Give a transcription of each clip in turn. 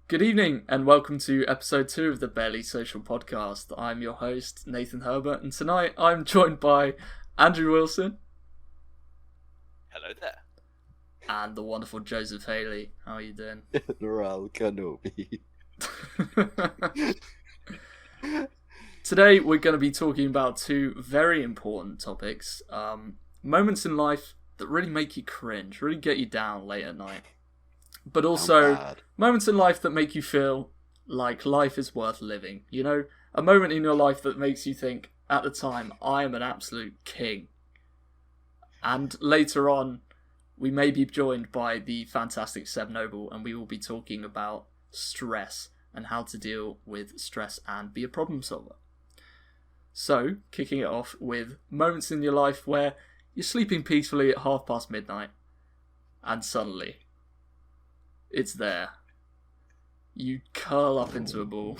Good evening and welcome to episode 2 of the Barely Social podcast. I'm your host, Nathan Herbert, and tonight I'm joined by Andrew Wilson. Hello there. And the wonderful Joseph Haley. How are you doing? Ral Kenobi. Today we're going to be talking about two very important topics. Moments in life that really make you cringe, really get you down late at night. But also moments in life that make you feel like life is worth living. You know, a moment in your life that makes you think, at the time, I am an absolute king. And later on, we may be joined by the fantastic Seb Noble, and we will be talking about stress and how to deal with stress and be a problem solver. So, kicking it off with moments in your life where you're sleeping peacefully at midnight, and suddenly it's there. You curl up into a ball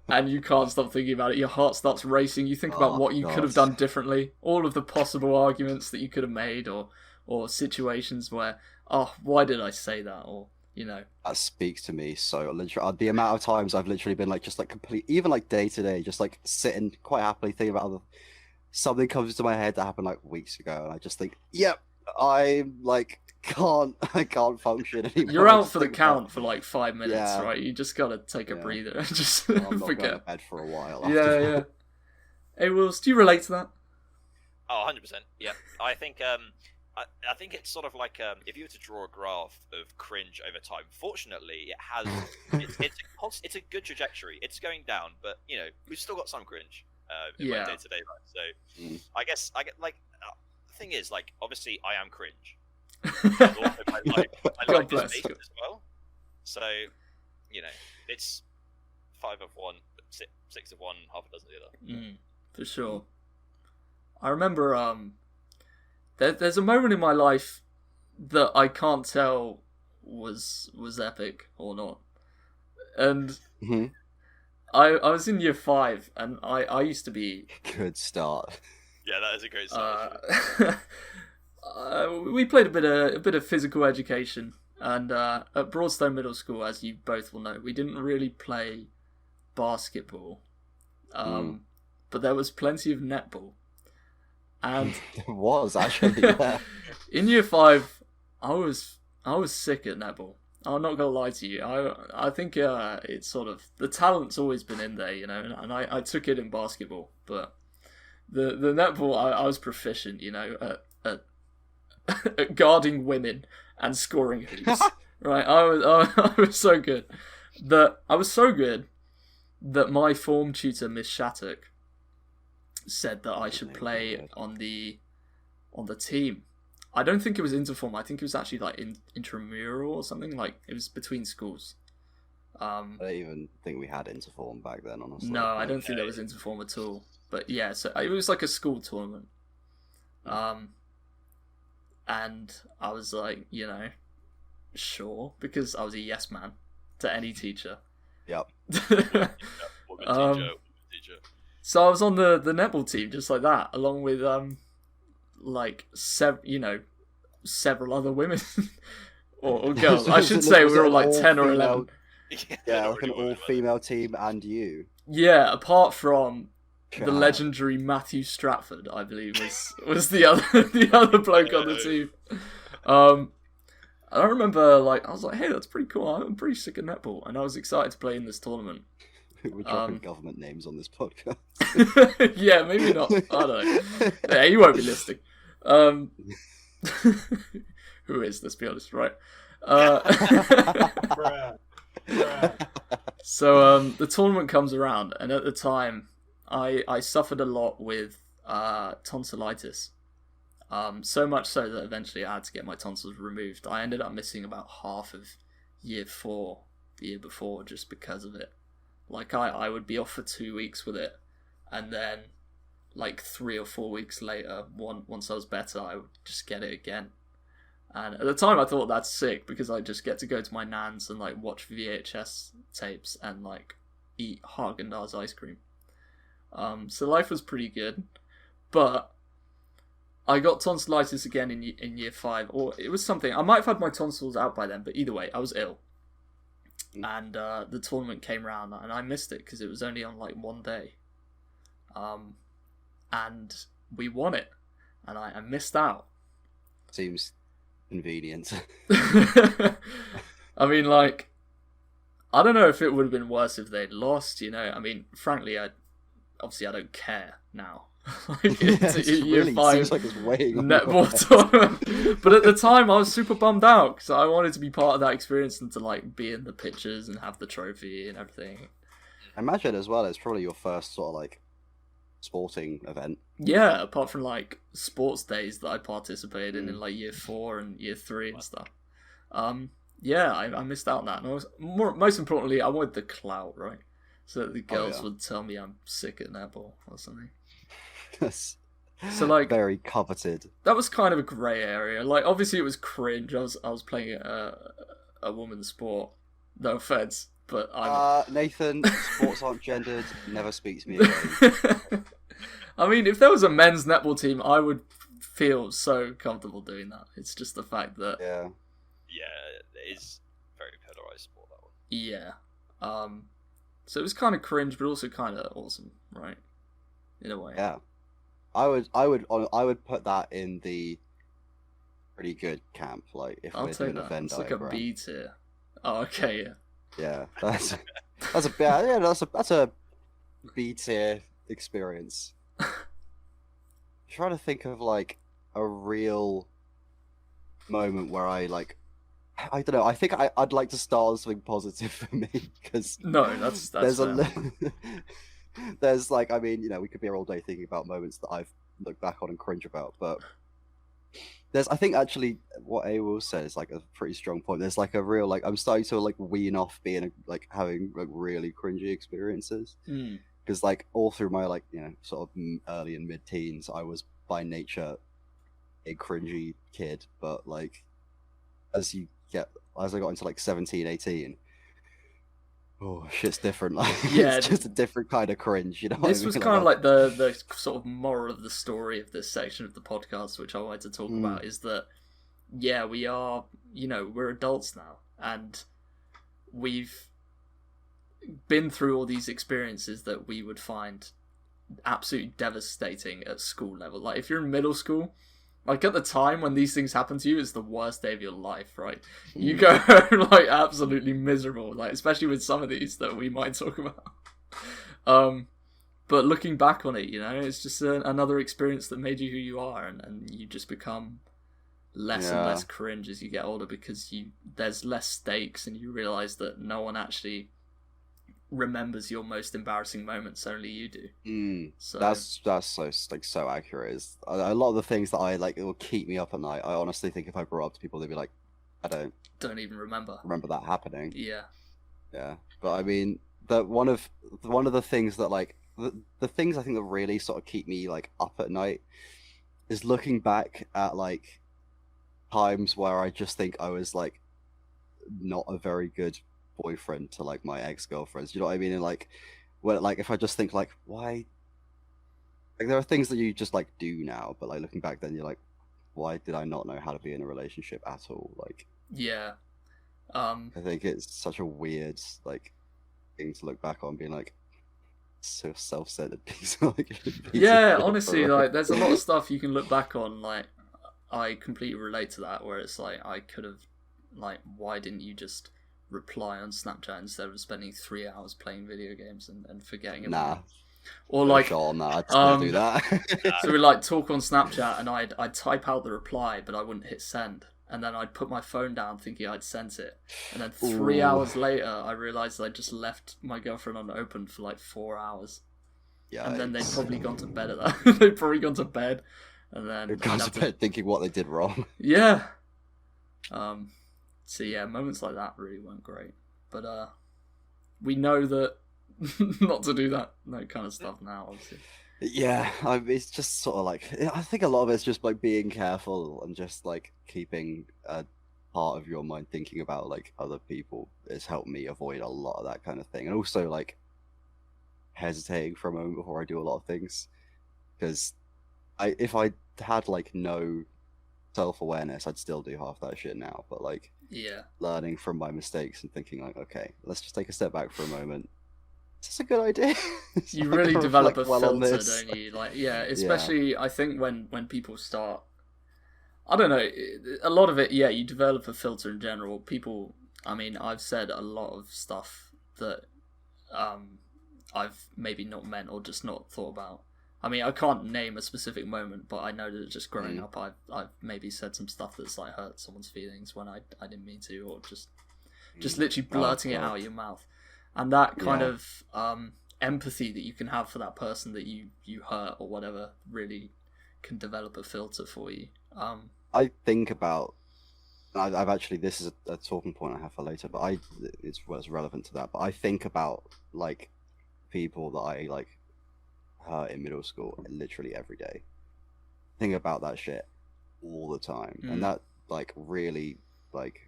and you can't stop thinking about it. Your heart starts racing. You think about what you could have done differently, all of the possible arguments that you could have made, or situations where, why did I say that? Or, you know. That speaks to me so literally. The amount of times I've literally been like, just like complete, even like day to day, just like sitting quite happily thinking about something comes into my head that happened like weeks ago, and I just think, yep, I'm like, I can't function anymore. You're out for the count for like 5 minutes, right? You just gotta take a breather and just I'm not forget. going to bed for a while. Yeah. Hey, Wills, do you relate to that? Oh, 100%. Yeah. I think I think it's sort of like if you were to draw a graph of cringe over time. Fortunately, it has it's a good trajectory. It's going down, but you know we've still got some cringe in my day-to-day life. So I guess I get like the thing is like obviously I am cringe. Also, I like this nation as well. So, you know, it's 5 of one, 6 of one, half a dozen of the other. For sure. I remember there's a moment in my life that I can't tell was epic or not. And I was in year 5 and I used to be... Good start. Yeah, that is a great start. We played a bit of physical education, and at Broadstone Middle School, as you both will know, we didn't really play basketball, but there was plenty of netball. And It was actually, yeah. In year 5, I was sick at netball. I'm not gonna lie to you. I think it's sort of the talent's always been in there, you know, and I took it in basketball, but the netball I was proficient, you know, at guarding women and scoring hoops. Right, I was so good that my form tutor, Miss Shattuck, said that I should play on the team. I don't think it was interform. I think it was actually like intramural or something. Like it was between schools. I don't even think we had interform back then, honestly. No, I don't think there was interform at all. But yeah, so it was like a school tournament. And I was like, you know, sure, because I was a yes man to any teacher. Yep. Teacher. So I was on the netball team just like that, along with like several other women or girls. I should say we were all like 10 or 11. Yeah, like an all-female team and you. Yeah, apart from the legendary Matthew Stratford, I believe, was the other bloke on the team. I remember, like, I was like, hey, that's pretty cool. I'm pretty sick at netball, and I was excited to play in this tournament. We're dropping government names on this podcast. Yeah, maybe not. I don't know. Yeah, you won't be listening. Who is? Let's be honest, right? So the tournament comes around, and at the time, I suffered a lot with tonsillitis. So much so that eventually I had to get my tonsils removed. I ended up missing about half of year 4 the year before just because of it. Like I would be off for 2 weeks with it, and then like 3 or 4 weeks later, once I was better, I would just get it again. And at the time I thought that's sick because I just get to go to my nan's and like watch VHS tapes and like eat Haagen-Dazs ice cream. So life was pretty good, but I got tonsillitis again in year 5, or it was something. I might have had my tonsils out by then, but either way, I was ill. and the tournament came around, and I missed it because it was only on like one day, and we won it, and I missed out. Seems convenient. I mean, like, I don't know if it would have been worse if they'd lost. I mean, frankly, I don't care now. Like, it's really five seems like it's weighing on netball tournament. But at the time, I was super bummed out because I wanted to be part of that experience and to like be in the pictures and have the trophy and everything. I imagine as well, it's probably your first sort of like sporting event. Yeah, apart from like sports days that I participated in like year 4 and year 3 and stuff. Yeah, I missed out on that. And I was most importantly, I wanted the clout, right? So that the girls would tell me I'm sick at netball or something. So like very coveted. That was kind of a grey area. Like obviously it was cringe. I was playing a woman's sport. No offense, but Nathan, sports aren't gendered. Never speak to me again. I mean, if there was a men's netball team, I would feel so comfortable doing that. It's just the fact that yeah, it is very polarized sport, that one. Yeah. So it was kind of cringe, but also kind of awesome, right? In a way. Yeah. I would put that in the pretty good camp. Like if I'll we're take doing a that. Venn It's like diagram. a B tier. Oh, okay, yeah. Yeah, that's a B tier experience. Trying to think of like a real moment where I don't know. I think I'd like to start with something positive for me because that's there's like, I mean, we could be here all day thinking about moments that I've looked back on and cringe about, but I think actually what Awil said is like a pretty strong point. There's like a real like I'm starting to like wean off being like having like really cringy experiences because like all through my like sort of early and mid teens I was by nature a cringy kid, but like as I got into like 17, 18. Oh, shit's different. Like, yeah, it's just a different kind of cringe, This was kind of like the sort of moral of the story of this section of the podcast, which I wanted to talk about, is that, yeah, we are, we're adults now, and we've been through all these experiences that we would find absolutely devastating at school level. Like, if you're in middle school, like at the time when these things happen to you, it's the worst day of your life, right? You go home like absolutely miserable, like especially with some of these that we might talk about. But looking back on it, it's just another experience that made you who you are, and you just become less and less cringe as you get older because there's less stakes, and you realise that no one actually remembers your most embarrassing moments, only you do. So that's so accurate. Is a lot of the things that I like, it will keep me up at night. I honestly think if I brought up to people, they'd be like, I don't even remember that happening. Yeah But I mean, one of the things that like the things I think that really sort of keep me like up at night is looking back at like times where I just think I was like not a very good boyfriend to like my ex-girlfriends, you know what I mean? And like when like if I just think like why, like there are things that you just like do now, but like looking back then you're like, why did I not know how to be in a relationship at all? Like I think it's such a weird like thing to look back on, being like so self-centered piece of, like, honestly, like there's a lot of stuff you can look back on, like I completely relate to that, where it's like I could have, like, why didn't you just reply on Snapchat instead of spending 3 hours playing video games and forgetting about it? Or like on that, I'd still do that. So we like talk on Snapchat and I'd type out the reply, but I wouldn't hit send, and then I'd put my phone down thinking I'd sent it, and then 3 hours later I realised I just left my girlfriend unopened for like 4 hours. Yeah, and then they'd probably gone to bed at that. They'd probably gone to bed, and then they'd gone to bed thinking what they did wrong. Yeah. So yeah, moments like that really weren't great, but we know that not to do that kind of stuff now, obviously. Yeah, it's just sort of like, I think a lot of it's just like being careful and just like keeping a part of your mind thinking about like other people has helped me avoid a lot of that kind of thing, and also like hesitating for a moment before I do a lot of things, because if I had like no self-awareness, I'd still do half that shit now, but like Yeah. learning from my mistakes and thinking like, okay, let's just take a step back for a moment. Is this a good idea? You Like, really I develop a reflect well on filter, this. don't you? Like, yeah, especially I think when people start, I don't know, a lot of it, yeah, you develop a filter in general. People, I mean, I've said a lot of stuff that I've maybe not meant or just not thought about. I mean, I can't name a specific moment, but I know that just growing up, I've maybe said some stuff that's like hurt someone's feelings when I didn't mean to, or just literally blurting it out of your mouth. And that kind of empathy that you can have for that person that you hurt or whatever really can develop a filter for you. I think about. I've actually, this is a talking point I have for later, but it's relevant to that. But I think about like people that I like hurt in middle school literally every day. Think about that shit all the time, and that like really like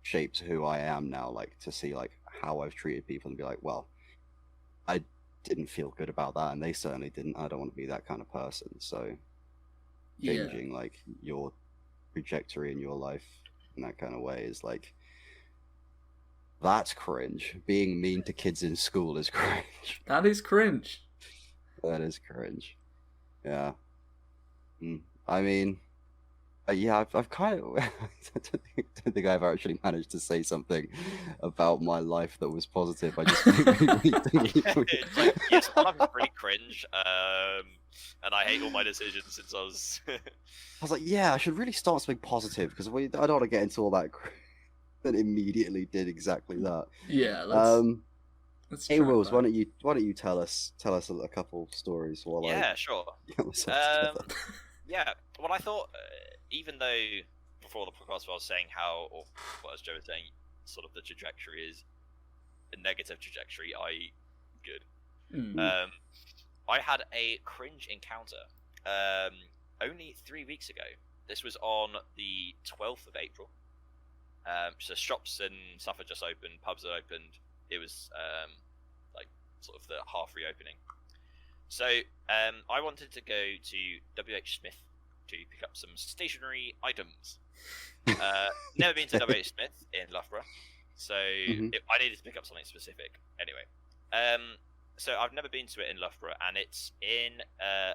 shapes who I am now. Like to see like how I've treated people and be like, well, I didn't feel good about that, and they certainly didn't. I don't want to be that kind of person. So changing like your trajectory in your life in that kind of way is like, that's cringe. Being mean to kids in school is cringe. That is cringe. That is cringe. Yeah. I mean, yeah, I've kind of. I don't think I've actually managed to say something about my life that was positive. I just It's like, yes, I'm pretty cringe, and I hate all my decisions since I was. I was like, yeah, I should really start something positive because I don't want to get into all that. Then immediately did exactly that. Yeah. Let's hey Wills, why don't you tell us a couple stories while yeah, sure. Yeah, well, I thought, even though before the podcast I was saying how, or what as Joe was saying, sort of the trajectory is a negative trajectory, i.e. good. I had a cringe encounter only 3 weeks ago. This was on the 12th of April. So shops and stuff had just opened, pubs had opened. It was like sort of the half reopening. So I wanted to go to WH Smith to pick up some stationery items. Never been to WH Smith in Loughborough, so I needed to pick up something specific. Anyway, so I've never been to it in Loughborough, and it's in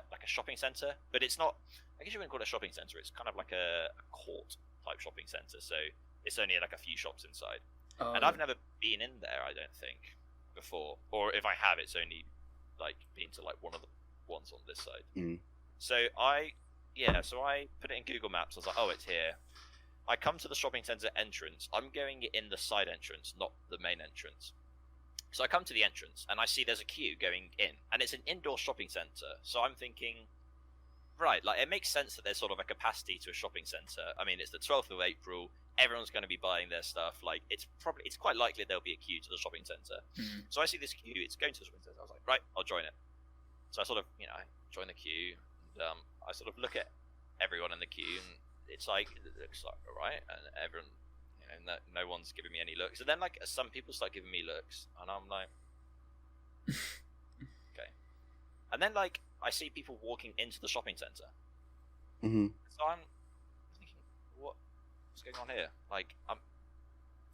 like a shopping centre, but it's not. I guess you wouldn't call it a shopping centre. It's kind of like a court type shopping centre. So it's only like a few shops inside, and I've never been in there. I don't think before, or if I have, it's only like been to like one of the ones on this side. So I put it in Google Maps. I was like, oh, it's here. I come to the shopping centre entrance. I'm going in the side entrance, not the main entrance. So I come to the entrance and I see there's a queue going in, and it's an indoor shopping centre. So I'm thinking, right, like it makes sense that there's sort of a capacity to a shopping centre. I mean, it's the 12th of April. Everyone's going to be buying their stuff. Like it's quite likely there'll be a queue to the shopping centre. So I see this queue. It's going to the shopping centre. I was like, right, I'll join it. So I sort of, I join the queue. And, I sort of look at everyone in the queue, and it's like it looks like all right, and everyone, no one's giving me any looks. And then like some people start giving me looks, and I'm like, okay. And then like I see people walking into the shopping centre. So I'm thinking, what's going on here? Like,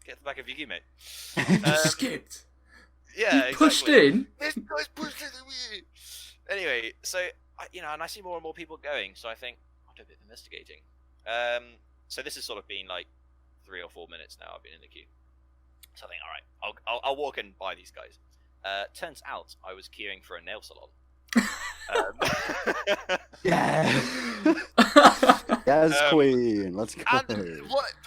get the back of your queue, mate. Skipped. Yeah, you pushed exactly. in. This guy's pushed into me. Anyway, so and I see more and more people going. So I think I'll do a bit of investigating. So this has sort of been like 3 or 4 minutes now. I've been in the queue. So I think, all right, I'll walk and buy these guys. Turns out I was queuing for a nail salon. Yeah. Yes, queen. Let's go. But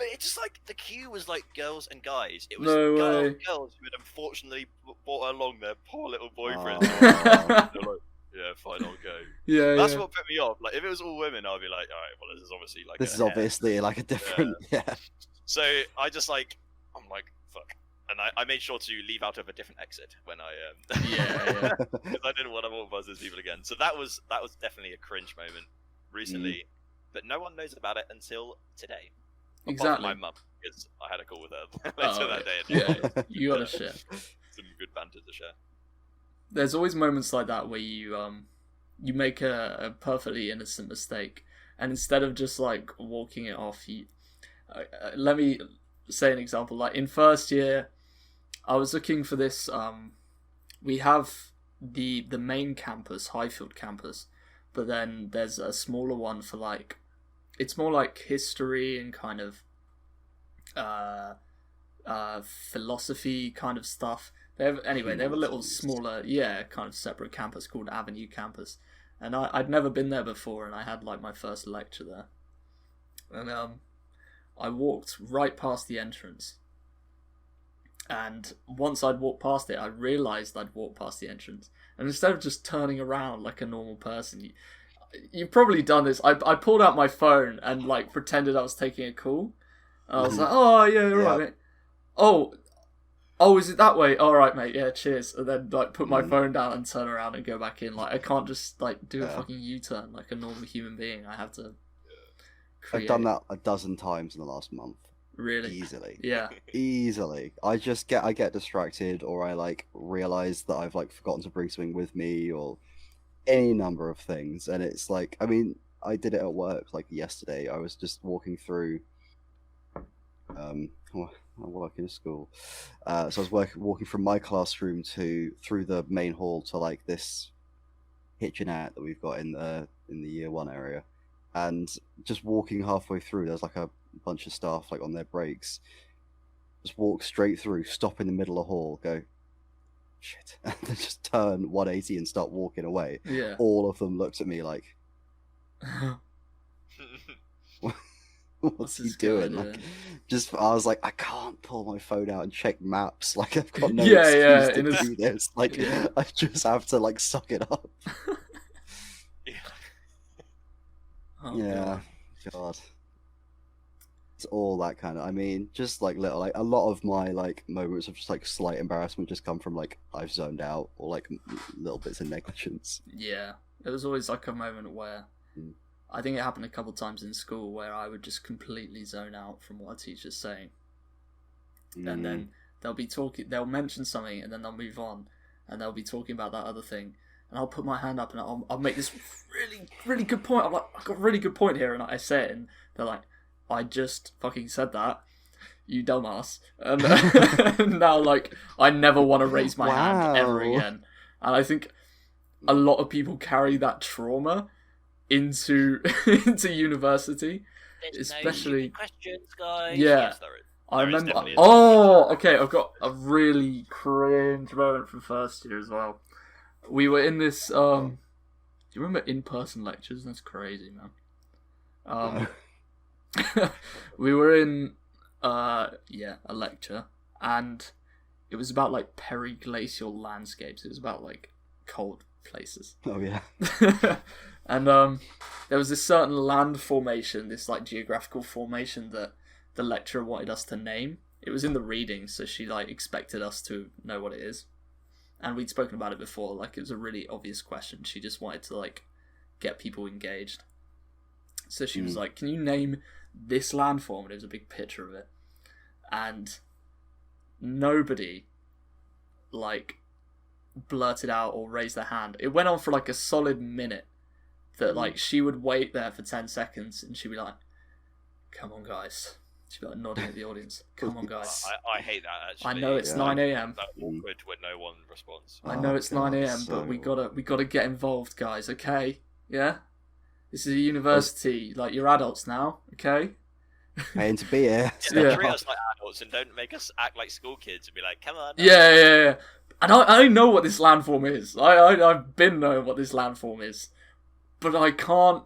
it's just like the queue was like girls and guys. It was girls who had unfortunately brought along their poor little boyfriends. They're like, yeah, fine, I'll go. Yeah, that's what put me off. Like, if it was all women, I'd be like, all right, well, this is obviously like. This is obviously like a different. Yeah. So I just like, I'm like, fuck. And I made sure to leave out of a different exit when I because I didn't want to walk past those people again. So that was definitely a cringe moment recently, but no one knows about it until today. Exactly. My mum, because I had a call with her later that day. Yeah, you gotta share some good banter to share. There's always moments like that where you make a perfectly innocent mistake, and instead of just like walking it off, let me say an example. Like in first year, I was looking for this. We have the main campus, Highfield campus, but then there's a smaller one for like, it's more like history and kind of philosophy kind of stuff. They have a little smaller, kind of separate campus called Avenue Campus, and I'd never been there before, and I had like my first lecture there, and I walked right past the entrance, and once I'd walked past it, I realised I'd walked past the entrance, and instead of just turning around like a normal person, you've probably done this. I pulled out my phone and like pretended I was taking a call. And I was like, "Oh yeah, you're right, mate. Oh, is it that way? All right, mate. Yeah, cheers." And then like put my phone down and turn around and go back in. Like I can't just like do a fucking U-turn like a normal human being. I have to. I've done that a dozen times in the last month. Really? Easily. Yeah. Easily. I get distracted, or I like realize that I've like forgotten to bring something with me, or any number of things. And it's like, I mean, I did it at work like yesterday. I was just walking through. I work in a school, so I was walking from my classroom through the main hall to like this kitchenette that we've got in the year one area, and just walking halfway through, there's like a bunch of staff like on their breaks. Just walk straight through, stop in the middle of the hall, go, shit, and then just turn 180 and start walking away. Yeah. All of them looked at me like, what's he doing? Like, I was like, I can't pull my phone out and check maps. Like, I've got no excuse to do this. Like, I just have to like suck it up. God. It's all that kind of. I mean, just like little, like a lot of my like moments of just like slight embarrassment just come from like I've zoned out or like little bits of negligence. Yeah, it was always like a moment where. I think it happened a couple of times in school where I would just completely zone out from what a teacher's saying. And then they'll mention something and then they'll move on and they'll be talking about that other thing. And I'll put my hand up and I'll make this really, really good point. I'm like, I've got a really good point here. And I say it and they're like, I just fucking said that, you dumbass. And now, like, I never want to raise my hand ever again. And I think a lot of people carry that trauma into university, There's especially no questions, guys. Yeah, yes, I remember. Oh, okay, I've got a really cringe moment from first year as well. We were in this. Do you remember in-person lectures? That's crazy, man. We were in a lecture, and it was about like periglacial landscapes. It was about like cold places. Oh yeah. And there was this certain land formation, this like geographical formation that the lecturer wanted us to name. It was in the reading, so she like expected us to know what it is. And we'd spoken about it before, like it was a really obvious question. She just wanted to like get people engaged. So she was like, "Can you name this landform?" And it was a big picture of it. And nobody like blurted out or raised their hand. It went on for like a solid minute. That like she would wait there for 10 seconds and she'd be like, "Come on, guys." She'd be like nodding at the audience. "Come on, guys." I hate that actually. I know it's 9 a.m. That awkward when no one responds. I know it's 9 a.m. but we gotta get involved, guys. Okay, yeah. This is a university. Like you're adults now. Okay. Paying to be here. Yeah, treat us like adults and don't make us act like school kids and be like, "Come on." Yeah. And I know what this landform is. I've been knowing what this landform is. But I can't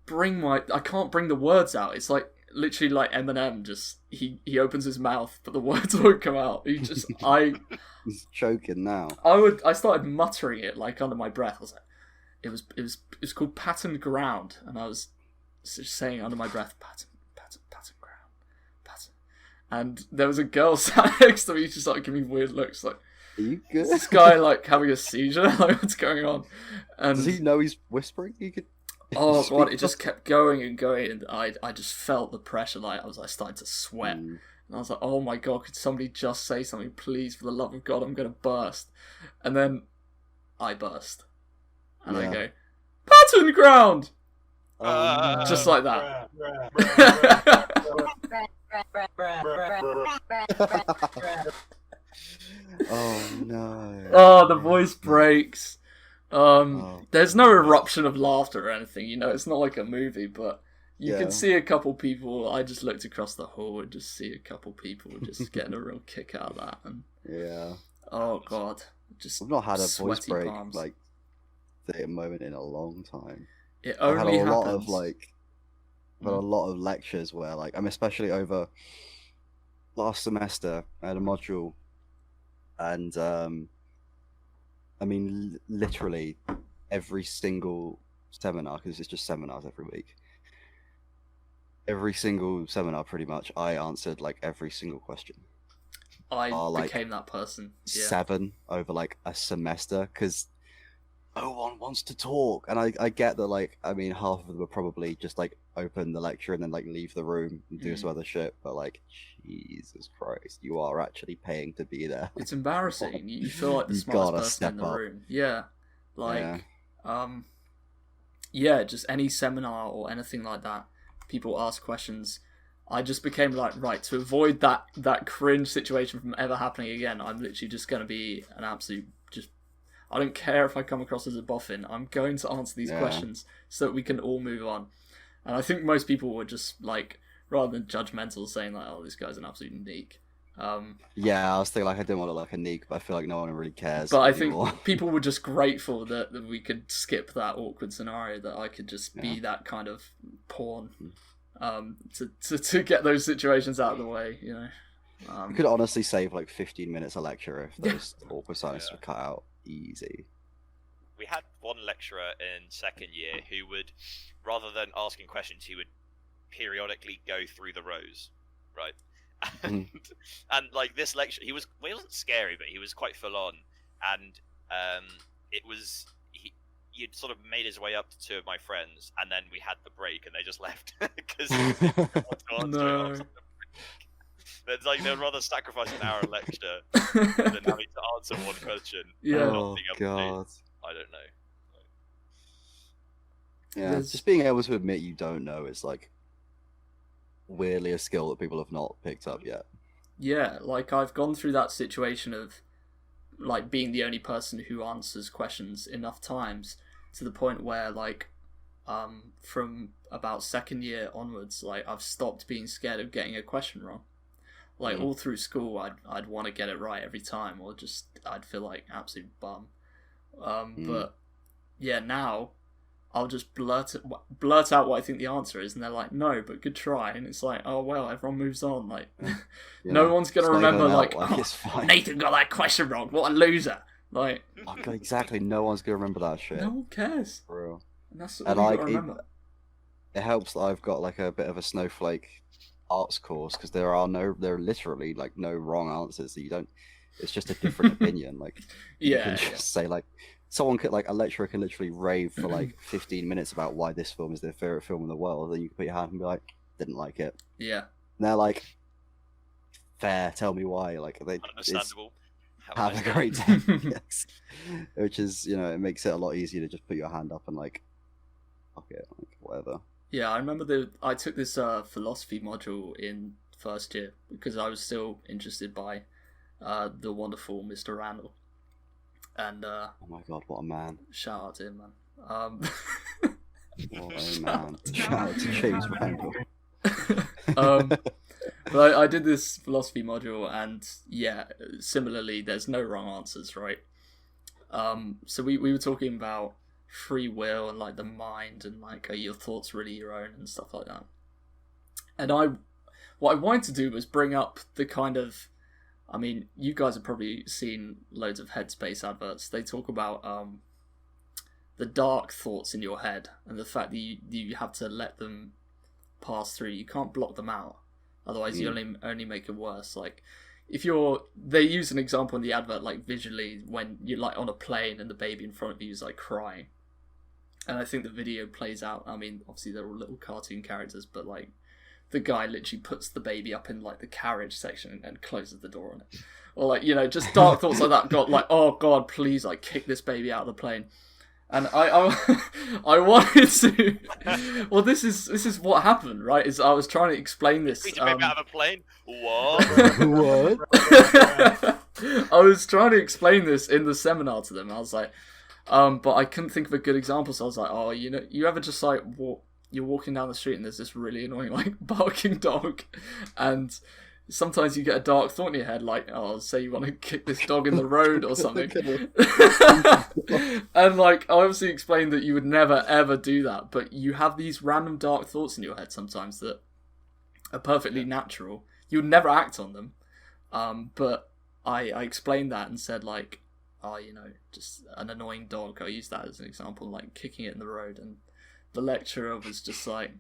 bring the words out. It's like literally like Eminem. Just he opens his mouth, but the words won't come out. He's choking now. I started muttering it like under my breath. I was like, it was called patterned ground, and I was just saying under my breath, pattern ground, pattern. And there was a girl sat next to me, just like giving me weird looks, like. Are you good? Is this guy like having a seizure? Like what's going on? And does he know he's whispering? He could. Oh god, it just kept going and going, and I just felt the pressure. Like I started to sweat, and I was like, "Oh my god, could somebody just say something, please? For the love of God, I'm gonna burst." And then I burst, and I go, "Pattern ground," just like that. Oh no. Oh, the voice breaks. Oh, There's no eruption of laughter or anything, you know, it's not like a movie, but you Yeah. can see a couple people. I just looked across the hall and just see a couple people just getting a real kick out of that. And yeah. oh god, just I've not had a voice sweaty break palms. like the moment in a long time. It I've had only a lot happens. of I've had a lot of lectures where I'm especially over last semester I had a module, and I mean literally every single seminar, because it's just seminars every week. Every single seminar, pretty much, I answered like every single question. I like, became that person. Yeah. 7 over like a semester, because no one wants to talk, and I get that. Like, I mean, half of them will probably just like open the lecture and then like leave the room and do some other shit. But like, Jesus Christ, you are actually paying to be there. It's embarrassing. You feel like the You smartest gotta person step in the up. room. Yeah. Like, Yeah. yeah, just any seminar or anything like that, people ask questions. I just became like, right, to avoid that cringe situation from ever happening again, I'm literally just going to be an absolute just. I don't care if I come across as a boffin. I'm going to answer these questions so that we can all move on. And I think most people were just like, rather than judgmental, saying like, "Oh, this guy's an absolute neek." Yeah, I was thinking like I didn't want to look like a neek, but I feel like no one really cares. But I anymore. think people were just grateful that we could skip that awkward scenario, that I could just be that kind of pawn, to get those situations out of the way, you know. You could honestly save like 15 minutes a lecture if those awkward silence were cut out. Easy. We had one lecturer in second year who would, rather than asking questions, he would periodically go through the rows, right? And like this lecture, he wasn't scary, but he was quite full on, and he'd sort of made his way up to 2 of my friends, and then we had the break, and they just left because No. It's like they'd rather sacrifice an hour of lecture than having to answer one question. Yeah. And not Oh being able to. god. I don't know. Yeah, There's- just being able to admit you don't know is like weirdly a skill that people have not picked up yet. Yeah, like I've gone through that situation of like being the only person who answers questions enough times to the point where like from about second year onwards, like I've stopped being scared of getting a question wrong. Like all through school, I'd want to get it right every time, or just I'd feel like absolute bum. But yeah, now I'll just blurt out what I think the answer is, and they're like, "No, but good try." And it's like, "Oh well, everyone moves on." Like, no one's gonna It's not remember even like, out, "Oh, it's fine. Nathan got that question wrong. What a loser!" Like, Oh, God, exactly. No one's gonna remember that shit. no one cares, For real. and that's what And you like gotta remember. it helps that I've got like a bit of a snowflake arts course, because there are literally like no wrong answers. You don't. It's just a different opinion. Like you Yeah, can just say like someone could like a lecturer can literally rave for like 15 minutes about why this film is their favorite film in the world. Then you can put your hand and be like, didn't like it. yeah. And they're like, fair. Tell me why. Like it's, Understandable. have a great day. Yes. Which is, it makes it a lot easier to just put your hand up and like, fuck it, like whatever. Yeah, I remember I took this philosophy module in first year because I was still interested by the wonderful Mr. Randall. And Oh my god, what a man! shout out to him, man. What a man! Shout out to James Randall. But I did this philosophy module, and yeah, similarly, there's no wrong answers, right? So we were talking about free will and like the mind and like are your thoughts really your own and stuff like that. And what I wanted to do was bring up the kind of, I mean, you guys have probably seen loads of Headspace adverts. They talk about the dark thoughts in your head and the fact that you have to let them pass through. You can't block them out, otherwise you only make it worse. Like they use an example in the advert, like visually, when you're like on a plane and the baby in front of you is like crying. And I think the video plays out, I mean, obviously they're all little cartoon characters, but like the guy literally puts the baby up in like the carriage section and closes the door on it. Or like, just dark thoughts like that got like, oh god, please, like kick this baby out of the plane. And I wanted to. Well, this is what happened, right? Is I was trying to explain this. Reach out of a plane. What? What? I was trying to explain this in the seminar to them. I was like, but I couldn't think of a good example. So I was like, oh, you ever just like you're walking down the street and there's this really annoying like barking dog, and sometimes you get a dark thought in your head, like, oh, say you want to kick this dog in the road or something. And, like, I obviously explained that you would never, ever do that, but you have these random dark thoughts in your head sometimes that are perfectly natural. You would never act on them. But I explained that and said, like, oh, just an annoying dog. I used that as an example, like, kicking it in the road. And the lecturer was just like,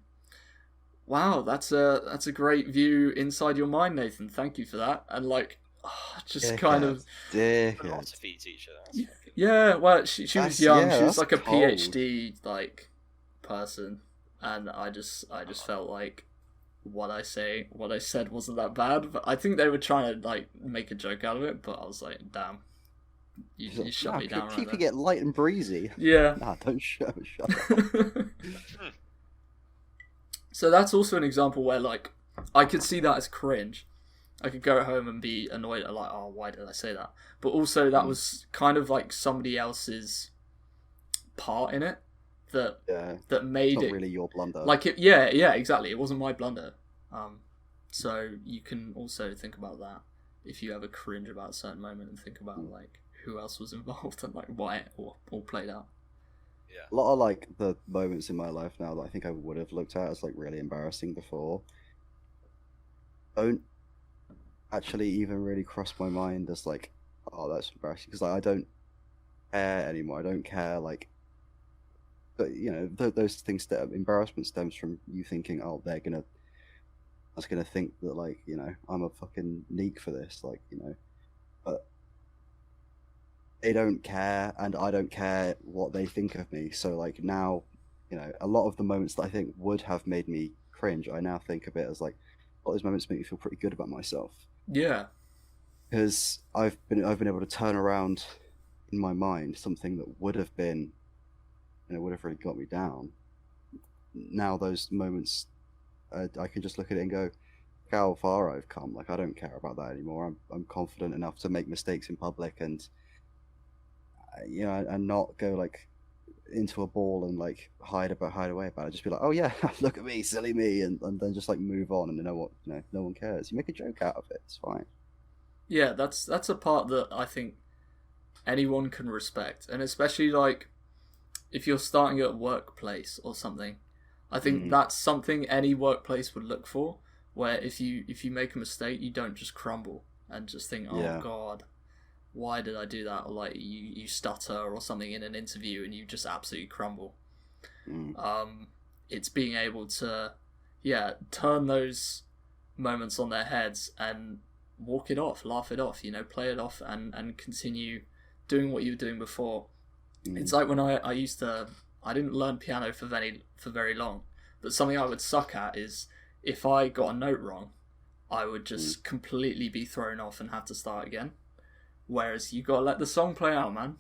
wow, that's a great view inside your mind, Nathan. Thank you for that. And like, just kind of philosophy teacher. Yeah. Well, she was young. She was like a cold. PhD like person, and I just felt like what I said wasn't that bad. But I think they were trying to like make a joke out of it. But I was like, damn, you shut me down. Keeping it light and breezy. Yeah. Nah, don't shut up. So that's also an example where, like, I could see that as cringe. I could go home and be annoyed at, like, oh, why did I say that? But also that was kind of, like, somebody else's part in it that made Not it... really your blunder. Like, yeah, exactly. It wasn't my blunder. So you can also think about that if you ever cringe about a certain moment and think about, like, who else was involved and, like, why it all played out. Yeah. A lot of like the moments in my life now that I think I would have looked at as like really embarrassing before don't actually even really cross my mind as like, oh, that's embarrassing, because like I don't care anymore. I don't care, like, but those things, that embarrassment stems from you thinking, oh, I was gonna think that, like, I'm a fucking neek for this, like, but they don't care, and I don't care what they think of me. So like now, a lot of the moments that I think would have made me cringe, I now think of it as like, well, those moments make me feel pretty good about myself. Yeah. Because I've been able to turn around in my mind something that would have been, would have really got me down. Now those moments, I can just look at it and go, look how far I've come. Like, I don't care about that anymore. I'm confident enough to make mistakes in public and and not go like into a ball and like hide away about it. Just be like, oh yeah, look at me, silly me, and then just like move on, and no one cares. You make a joke out of it, it's fine. Yeah, that's a part that I think anyone can respect, and especially like if you're starting at a workplace or something, I think that's something any workplace would look for. Where if you make a mistake, you don't just crumble and just think, oh god, why did I do that? Or like you stutter or something in an interview and you just absolutely crumble. It's being able to, turn those moments on their heads and walk it off, laugh it off, play it off and continue doing what you were doing before. It's like when I didn't learn piano for very long, but something I would suck at is if I got a note wrong, I would just completely be thrown off and have to start again. Whereas you gotta let the song play out, man.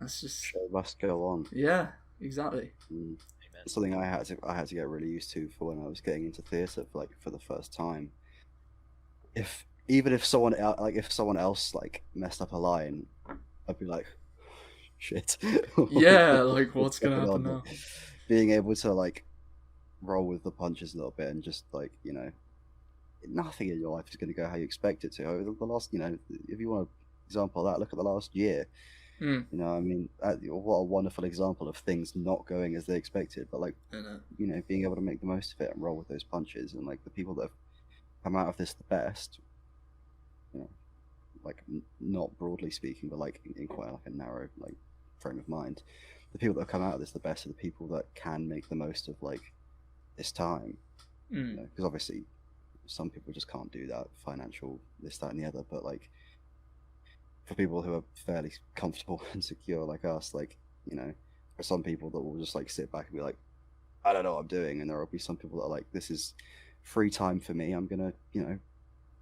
That's just show must go on. Yeah, exactly. Something I had to get really used to for when I was getting into theatre, for the first time. If someone else like messed up a line, I'd be like, shit. Yeah, like what's gonna happen now? Being able to like roll with the punches a little bit and just like nothing in your life is going to go how you expect it to. Over the last, if you want an example of that, look at the last year. I mean, what a wonderful example of things not going as they expected, but like, being able to make the most of it and roll with those punches, and like the people that have come out of this the best, like not broadly speaking, but like in quite like a narrow like frame of mind, the people that have come out of this the best are the people that can make the most of like this time, because obviously some people just can't do that, financial this, that and the other, but like for people who are fairly comfortable and secure like us, like for some people that will just like sit back and be like, I don't know what I'm doing, and there will be some people that are like, this is free time for me, I'm gonna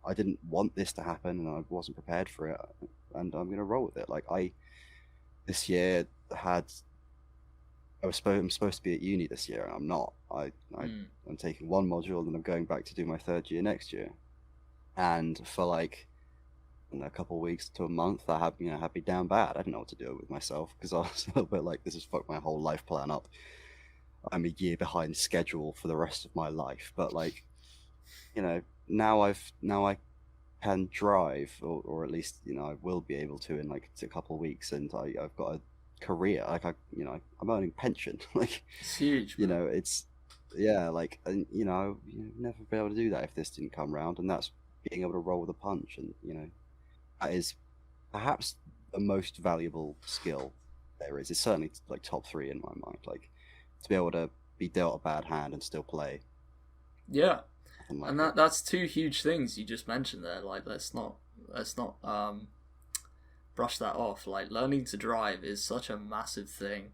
I didn't want this to happen and I wasn't prepared for it, and I'm gonna roll with it. Like this year had I'm supposed to be at uni this year, and I'm not. I'm taking one module, and I'm going back to do my third year next year. And for like a couple of weeks to a month, I had had me down bad. I didn't know what to do with myself because I was a little bit like, this has fucked my whole life plan up. I'm a year behind schedule for the rest of my life. But like, now I can drive, or at least I will be able to in like a couple of weeks, and I've got a career. Like I'm earning pension. Like It's huge. it's like, and you'd never be able to do that if this didn't come around, and that's being able to roll with a punch, and that is perhaps the most valuable skill there is. It's certainly like top 3 in my mind. Like to be able to be dealt a bad hand and still play. Yeah, like and that's 2 huge things you just mentioned there. Like let's not brush that off. Like learning to drive is such a massive thing.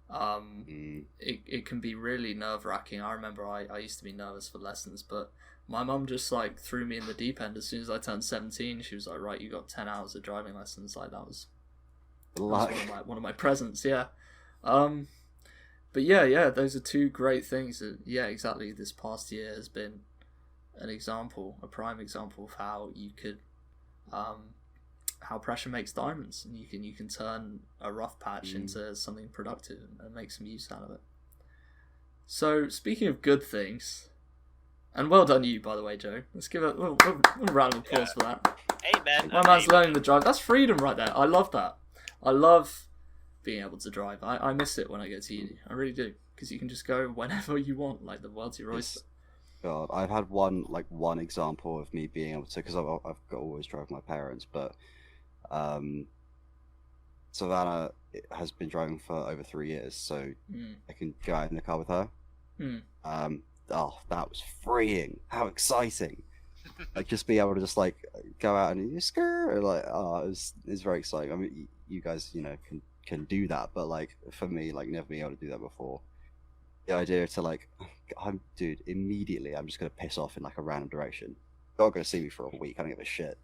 It can be really nerve-wracking. I remember I used to be nervous for lessons, but my mum just like threw me in the deep end as soon as I turned 17. She was like, right, you got 10 hours of driving lessons. Like that was one of my presents. Yeah. But yeah, those are 2 great things. Yeah, exactly. This past year has been a prime example of how you could how pressure makes diamonds, and you can turn a rough patch into something productive and make some use out of it. So speaking of good things, and well done you, by the way, Joe. Let's give a little round of applause for that. Amen. My man's learning to drive. That's freedom right there. I love that. I love being able to drive. I miss it when I go to uni. I really do, because you can just go whenever you want. Like the world's your oyster. God, I've had one example of me being able to, because I've got to always drive my parents, but Savannah has been driving for over 3 years, so I can go out in the car with her. Oh, that was freeing! How exciting! Like just be able to just like go out and skirt, like it's very exciting. I mean, you guys can do that, but like for me, like never being able to do that before. The idea to like, immediately I'm just gonna piss off in like a random direction. You're not gonna see me for a week. I don't give a shit.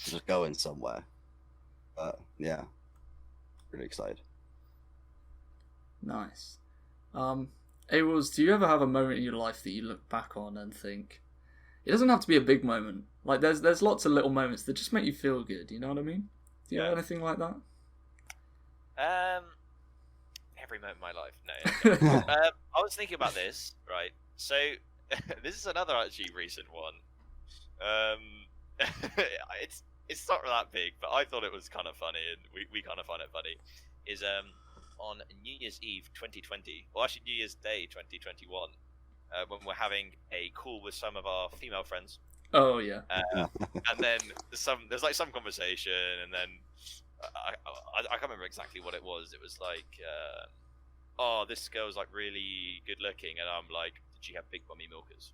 I'm just going somewhere. But yeah, really excited. Nice. Awels, do you ever have a moment in your life that you look back on and think, it doesn't have to be a big moment. Like there's lots of little moments that just make you feel good. You know what I mean? Do you have anything like that? Every moment of my life. No. I was thinking about this, right? So this is another actually recent one. It's not that big, but I thought it was kind of funny, and we kind of find it funny. Is on New Year's Eve 2020, or actually New Year's Day 2021, when we're having a call with some of our female friends. Oh yeah. And then there's like some conversation, and then I can't remember exactly what it was. It was like, oh, this girl's like really good looking, and I'm like, did she have big bummy milkers?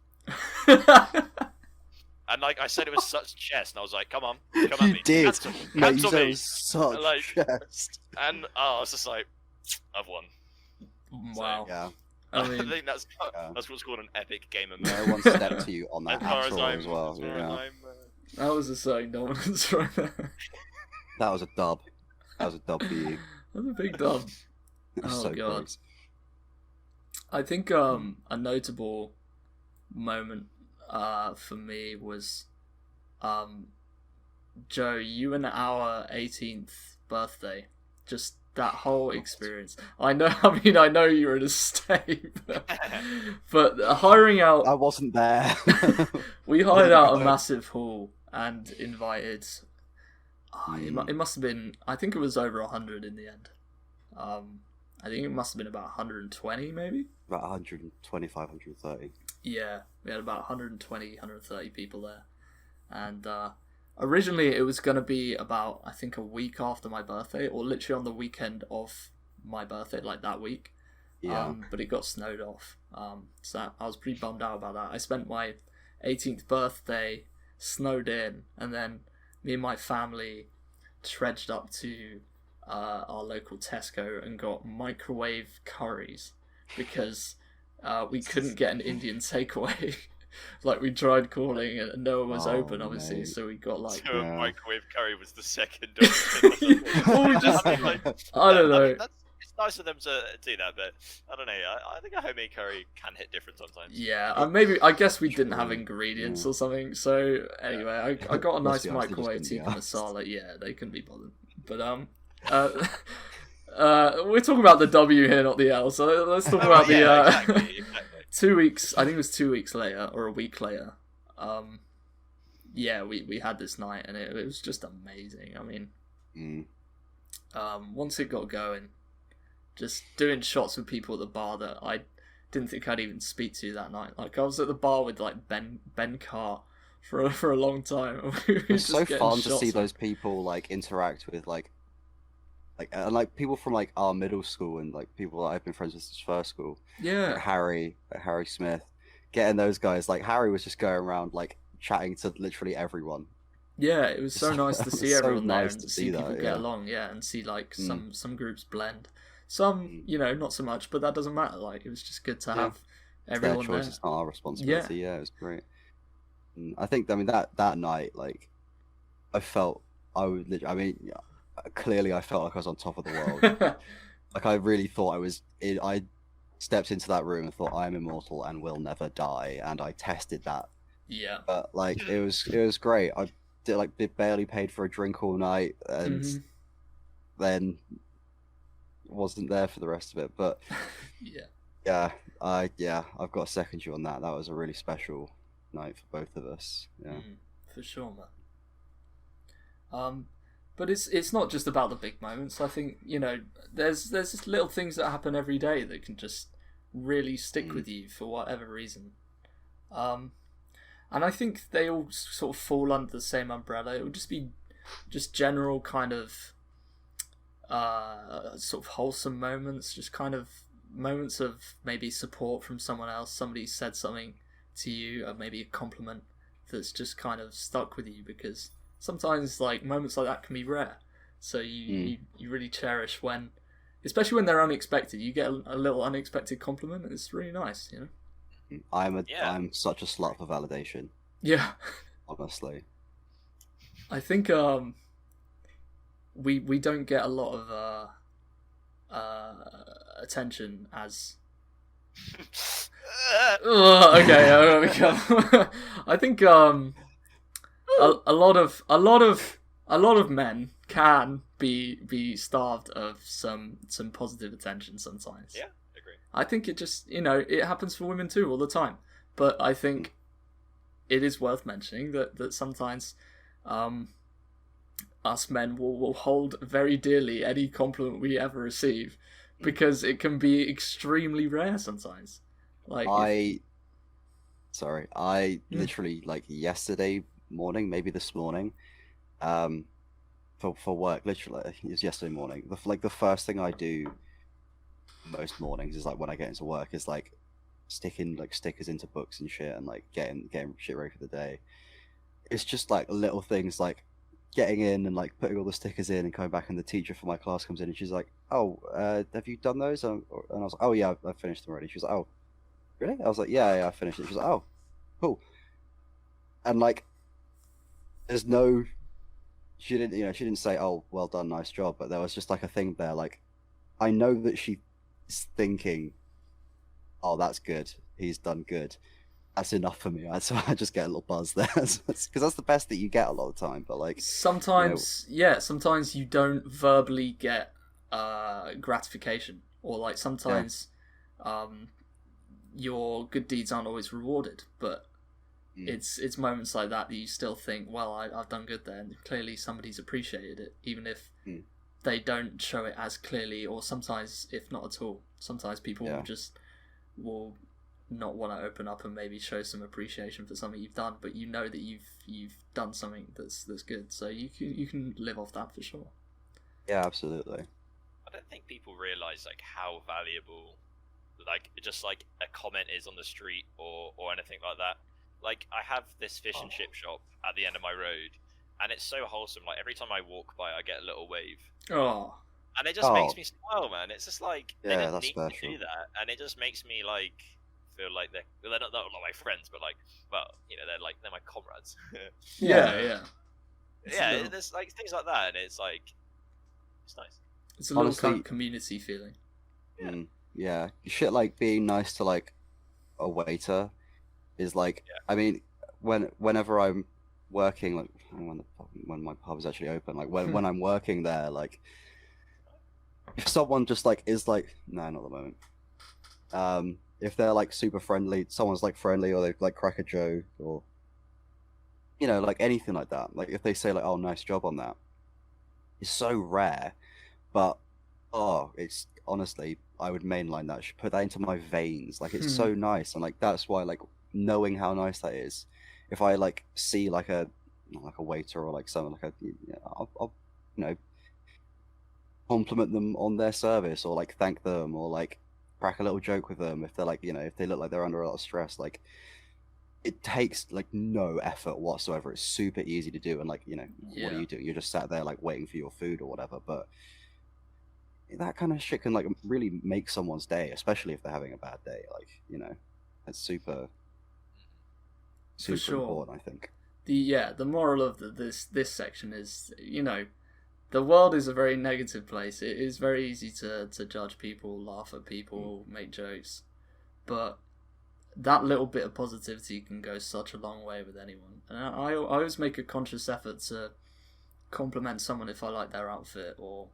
And like I said, it was such chest, and I was like, come at me. You did. Cancel me. Such like, chest. And I was just like, I've won. Wow. So, yeah. I mean, I think that's what's called an epic game of No one stepped to you on that as far at as all I'm, as well. as far as Yeah. I'm, that was a certain dominance right there. That was a dub. That was a dub for you. That's a big dub. Oh So god. gross. I think a notable moment for me was Joe, you and our 18th birthday. Just that whole experience. I know you were in a state, but hiring out. I wasn't there. We hired out a massive hall and invited. It must have been. I think it was over 100 in the end. I think it must have been about 120, maybe. About 125, 130. Yeah, we had about 120, 130 people there, and originally it was going to be about, I think, a week after my birthday, or literally on the weekend of my birthday, like that week. Yeah. But it got snowed off. So I was pretty bummed out about that. I spent my 18th birthday snowed in, and then me and my family trudged up to our local Tesco and got microwave curries because we couldn't get an Indian takeaway. Like we tried calling and no one was open, obviously, so we got like. So a microwave curry was the second option. Well, we just, I don't know. nice of them to do that, but I don't know. I think a homemade curry can hit different sometimes. Yeah, maybe I guess we didn't have True. ingredients Yeah. or something. So anyway, I got a Let's nice be honest, they just microwave couldn't be tikka asked. masala. Yeah, they couldn't be bothered. But we're talking about the W here, not the L. So let's talk about the exactly. 2 weeks. I think it was 2 weeks later or a week later. Yeah, we had this night and it was just amazing. I mean, once it got going, just doing shots with people at the bar that I didn't think I'd even speak to that night. Like I was at the bar with like Ben Carr for a long time. It's so fun to see those people like interact with like people from like our middle school and like people that I've been friends with since first school. Yeah, Like Harry Smith, getting those guys. Like Harry was just going around like chatting to literally everyone. yeah, it was so nice to see everyone there nice and to see see people that, get yeah. along. Yeah, and see like some groups blend. Some, not so much, but that doesn't matter. Like it was just good to have It's their everyone choice. there. It's not our responsibility. Yeah, it was great. I think. I mean that night, like, I felt I would. I mean, clearly, I felt like I was on top of the world. Like I really thought I was. I stepped into that room and thought I am immortal and will never die, and I tested that. Yeah. But like it was great. I barely paid for a drink all night, and then wasn't there for the rest of it. But yeah, I've got to second you on that. That was a really special night for both of us. Yeah, for sure, man. But it's not just about the big moments. I think there's just little things that happen every day that can just really stick with you for whatever reason. And I think they all sort of fall under the same umbrella. It would just be general kind of sort of wholesome moments, just kind of moments of maybe support from someone else. Somebody said something to you, or maybe a compliment that's just kind of stuck with you, because sometimes like moments like that can be rare. So you really cherish when, especially when they're unexpected. You get a little unexpected compliment, and it's really nice, I'm such a slut for validation. Yeah. Honestly. I think we don't get a lot of attention as okay. I think a lot of men can be starved of some positive attention sometimes. Yeah, agree. I think it just it happens for women too all the time, but I think it is worth mentioning that sometimes us men will hold very dearly any compliment we ever receive, because it can be extremely rare sometimes. Like I literally like yesterday morning, maybe this morning, for work, literally it was yesterday morning. The first thing I do most mornings is like when I get into work is like sticking like stickers into books and shit and like getting shit ready for the day. It's just like little things like getting in and like putting all the stickers in and coming back, and the teacher for my class comes in and she's like, "Oh, have you done those?" And I was like, "Oh yeah, I've finished them already." She was like, "Oh, really?" I was like, "Yeah, I finished it." She was like, "Oh, cool." And like, there's no, she didn't say, "Oh, well done, nice job," but there was just like a thing there. Like, I know that she's thinking, "Oh, that's good. He's done good." That's enough for me. So I just get a little buzz there, because that's the best that you get a lot of the time. But like sometimes, sometimes you don't verbally get gratification, or like sometimes your good deeds aren't always rewarded. But it's moments like that you still think, well, I've done good there, and clearly somebody's appreciated it, even if they don't show it as clearly, or sometimes if not at all. Sometimes people will not want to open up and maybe show some appreciation for something you've done, but you know that you've done something that's good, so you can live off that for sure. Yeah, absolutely. I don't think people realize like how valuable like just like a comment is on the street or anything like that. Like I have this fish and chip shop at the end of my road, and it's so wholesome. Like every time I walk by, I get a little wave. And it just makes me smile, man. It's just like they didn't need to do that, and it just makes me like feel like they're not my friends, but like, well, they're my comrades. Yeah. There's like things like that, and it's like it's nice. It's a little kind of community feeling. Yeah, shit like being nice to like a waiter is like, I mean, whenever I'm working, like when my pub is actually open, like when I'm working there, like if someone just like is like, no, not at the moment. If they're like super friendly, someone's like friendly, or they like crack a joke, or like anything like that. Like if they say like, "Oh, nice job on that," it's so rare, but oh, it's honestly, I would mainline that. I should put that into my veins. Like it's so nice, and like that's why like knowing how nice that is. If I like see like a waiter or like someone like I'll compliment them on their service, or like thank them, or like crack a little joke with them if they're like if they look like they're under a lot of stress. Like it takes like no effort whatsoever. It's super easy to do, and like what do you do? You're just sat there like waiting for your food or whatever. But that kind of shit can like really make someone's day, especially if they're having a bad day. Like that's super sure. important, I think. The moral of this section is, the world is a very negative place. It is very easy to judge people, laugh at people, make jokes, but that little bit of positivity can go such a long way with anyone. And I always make a conscious effort to compliment someone if I like their outfit, or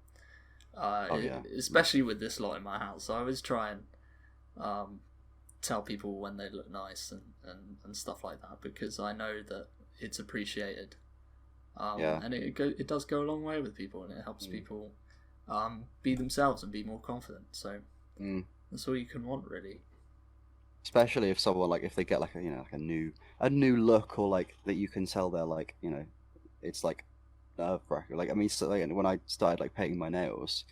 especially with this lot in my house. I always try and tell people when they look nice and stuff like that, because I know that it's appreciated. And it does go a long way with people, and it helps people be themselves and be more confident. So that's all you can want, really. Especially if someone like if they get like like a new look, or like that you can tell they're like it's like nerve-wracking. Like I mean, so, like, when I started like painting my nails,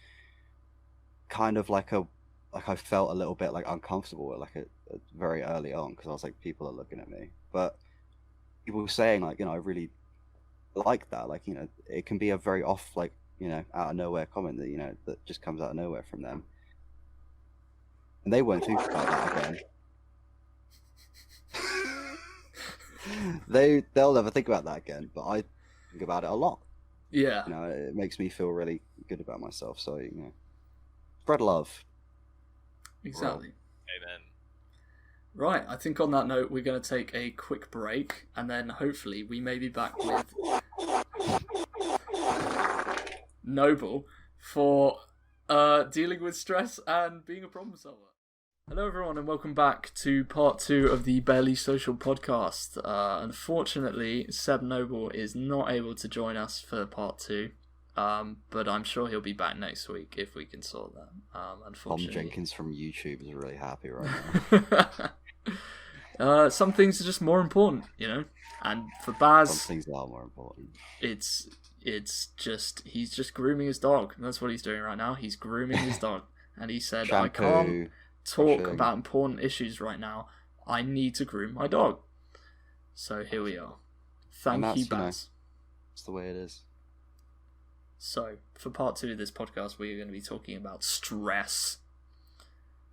kind of like I felt a little bit like uncomfortable like a very early on, because I was like, people are looking at me, but people were saying like I really like that. Like it can be a very off like out of nowhere comment that that just comes out of nowhere from them, and they won't think about that again. They'll never think about that again, but I think about it a lot. Yeah. It makes me feel really good about myself. So spread love. Exactly. Amen. Right, I think on that note, we're going to take a quick break, and then hopefully we may be back with Noble for dealing with stress and being a problem solver. Hello everyone, and welcome back to part 2 of the Barely Social podcast. Unfortunately, Seb Noble is not able to join us for part 2, but I'm sure he'll be back next week if we can sort that. Unfortunately, Tom Jenkins from YouTube is really happy right now. Some things are just more important, and for Baz, some things are more important. It's just he's just grooming his dog. That's what he's doing right now. He's grooming his dog, and he said, Shampoo, "I can't talk brushing. about important issues right now. I need to groom my dog." So here we are. Thank you, Baz. That's the way it is. So for part 2 of this podcast, we are going to be talking about stress.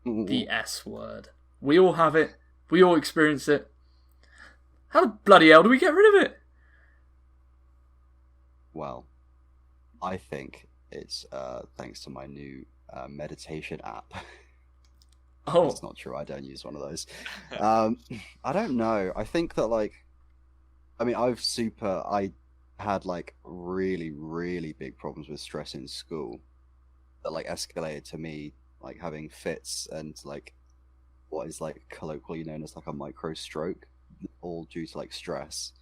The S word. We all have it. We all experience it. How the bloody hell do we get rid of it? Well, I think it's thanks to my new meditation app. Oh, that's not true. I don't use one of those. I don't know. I think that I had like really, really big problems with stress in school that like escalated to me like having fits and like what is like colloquially known as like a micro stroke, all due to like stress.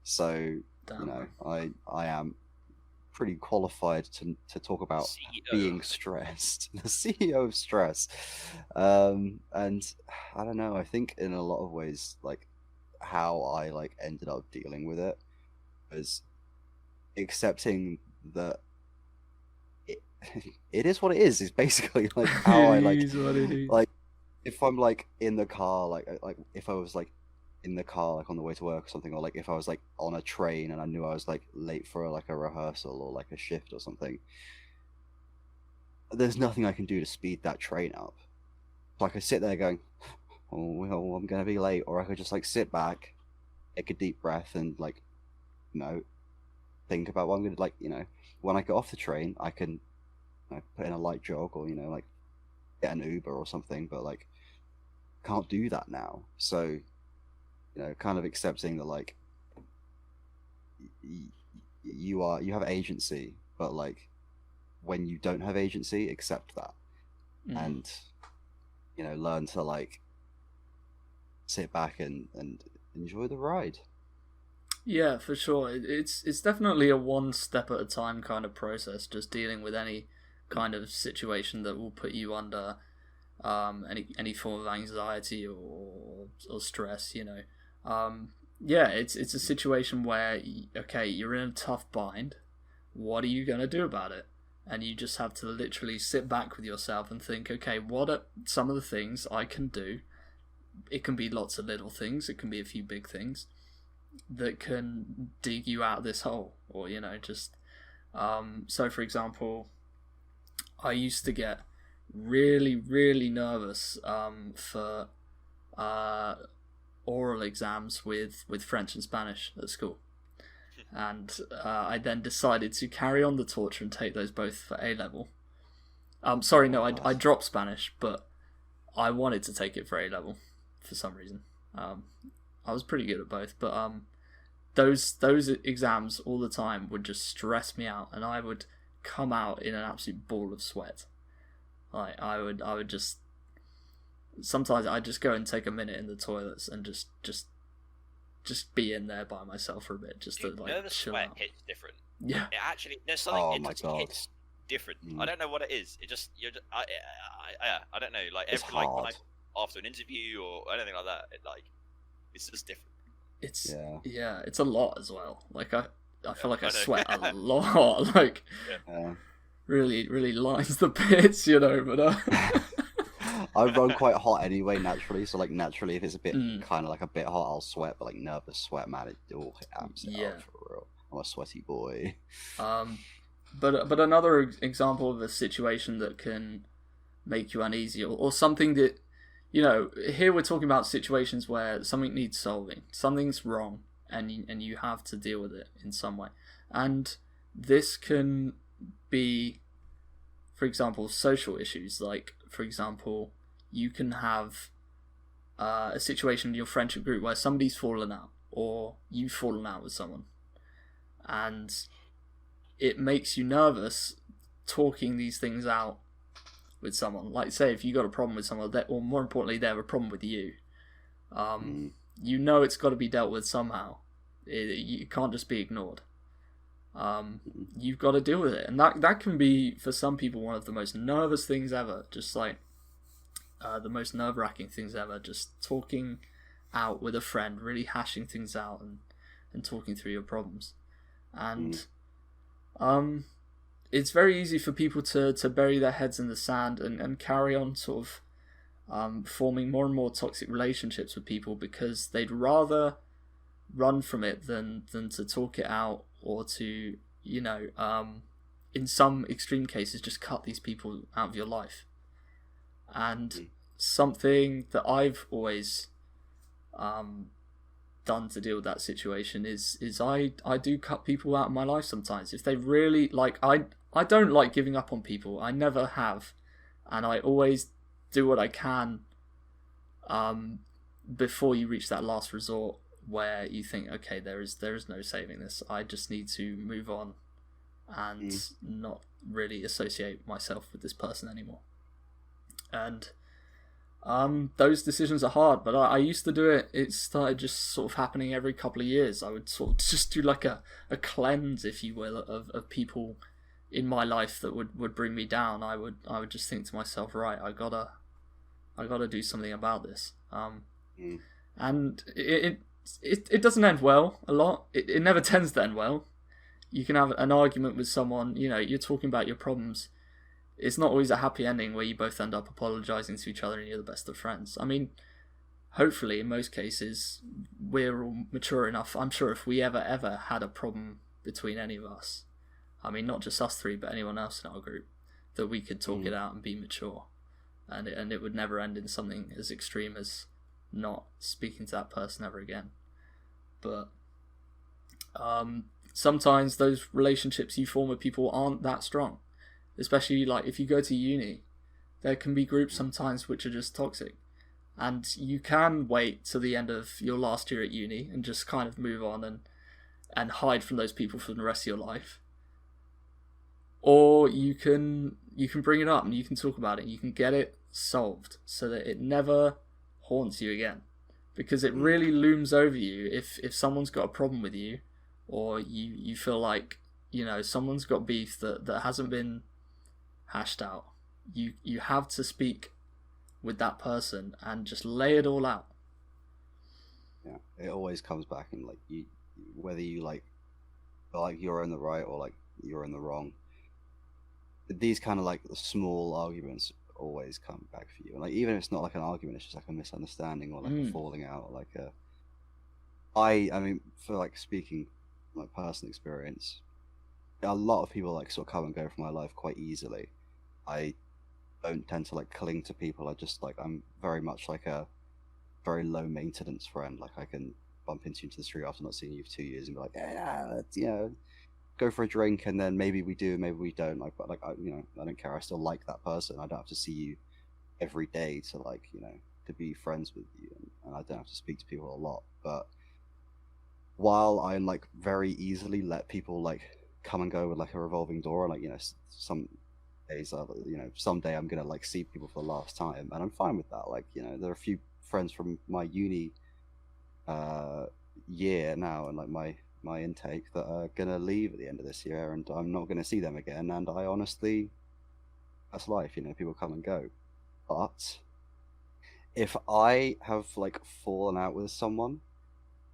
So damn. I am pretty qualified to talk about CEO. Being stressed. The CEO of stress. And I don't know, I think in a lot of ways like how I like ended up dealing with it was accepting that it is what it is. It's basically like how I like like if I'm like in the car like if I was like in the car like on the way to work or something, or like if I was like on a train and I knew I was like late for like a rehearsal or like a shift or something, there's nothing I can do to speed that train up. So I could sit there going, oh well, I'm gonna be late, or I could just like sit back, take a deep breath, and like think about what I'm gonna when I get off the train I can put in a light jog, or like get an Uber or something, but like can't do that now. So, kind of accepting that like you have agency, but like when you don't have agency, accept that and learn to like sit back and enjoy the ride. Yeah, for sure. It's definitely a one step at a time kind of process, just dealing with any kind of situation that will put you under any form of anxiety or stress. Yeah, it's a situation where okay, you're in a tough bind. What are you gonna do about it? And you just have to literally sit back with yourself and think, okay, what are some of the things I can do? It can be lots of little things. It can be a few big things that can dig you out of this hole, or just so for example, I used to get really really nervous for oral exams with French and Spanish at school, and I then decided to carry on the torture and take those both for A level. Sorry, no, I dropped Spanish, but I wanted to take it for A level for some reason. I was pretty good at both, but those exams all the time would just stress me out, and I would come out in an absolute ball of sweat. Like I would just sometimes I'd just go and take a minute in the toilets and just be in there by myself for a bit, just to like nervous chill sweat out. hits different. Yeah, It actually there's something Oh it my just God. hits different. I don't know what it is. It just I don't know. Like It's every like when hard. after an interview or anything like that, it's just different. it's Yeah. it's a lot as well. Like I feel like I I know. sweat a lot. Like Yeah. really really lines the pits, but I run quite hot anyway, naturally. So like naturally, if it's a bit Mm. kind of like a bit hot, I'll sweat. But like nervous sweat, man, it all amps it Yeah. up for real. I'm a sweaty boy. But another example of a situation that can make you uneasy, or something that here we're talking about situations where something needs solving, something's wrong, and you have to deal with it in some way, and this can be, for example, social issues. Like for example, you can have a situation in your friendship group where somebody's fallen out, or you've fallen out with someone, and it makes you nervous talking these things out with someone. Like say if you got a problem with someone, or more importantly they have a problem with you, it's got to be dealt with somehow. You can't just be ignored. You've got to deal with it, and that can be for some people one of the most nervous things ever, just like the most nerve-wracking things ever, just talking out with a friend, really hashing things out and talking through your problems. And it's very easy for people to bury their heads in the sand and carry on sort of forming more and more toxic relationships with people, because they'd rather run from it than to talk it out, or to in some extreme cases just cut these people out of your life. And something that I've always done to deal with that situation is I do cut people out of my life sometimes if they really like. I don't like giving up on people. I never have, and I always do what I can before you reach that last resort where you think, okay, there is no saving this. I just need to move on and not really associate myself with this person anymore. And those decisions are hard, but I used to do it. It started just sort of happening every couple of years. I would sort of just do like a cleanse, if you will, of people in my life that would bring me down. I would just think to myself, right, I gotta do something about this. And it doesn't end well a lot. It never tends to end well. You can have an argument with someone, you're talking about your problems. It's not always a happy ending where you both end up apologising to each other and you're the best of friends. I mean, hopefully in most cases we're all mature enough. I'm sure if we ever had a problem between any of us, I mean not just us three but anyone else in our group, that we could talk it out and be mature, and it would never end in something as extreme as not speaking to that person ever again. But sometimes those relationships you form with people aren't that strong, especially like if you go to uni. there can be groups sometimes which are just toxic. And you can wait till the end of your last year at uni and just kind of move on and hide from those people for the rest of your life. Or you can bring it up and you can talk about it. You can get it solved so that it never haunts you again. Because it really looms over you if someone's got a problem with you, or you feel like, you know, someone's got beef that hasn't been hashed out. You have to speak with that person and just lay it all out. Yeah, it always comes back, and like you, whether you like you're in the right or like you're in the wrong, these kind of like small arguments always come back for you. And like, even if it's not like an argument, it's just like a misunderstanding or like a falling out, or like a I mean, for like speaking my personal experience, a lot of people like sort of come and go from my life quite easily. I don't tend to like cling to people. I just like, I'm very much like a very low maintenance friend. Like I can bump into you into the street after not seeing you for 2 years and be like, yeah, let's, you know, go for a drink, and then maybe we do, maybe we don't. Like, but like, you know, I don't care. I still like that person. I don't have to see you every day to like, you know, to be friends with you, and I don't have to speak to people a lot. But while I like very easily let people like come and go with like a revolving door, and like, you know, some days, you know, someday I'm gonna like see people for the last time, and I'm fine with that. Like, you know, there are a few friends from my uni year now, and like my intake, that are gonna leave at the end of this year, and I'm not gonna see them again. And I honestly, that's life, you know, people come and go. But if I have like fallen out with someone,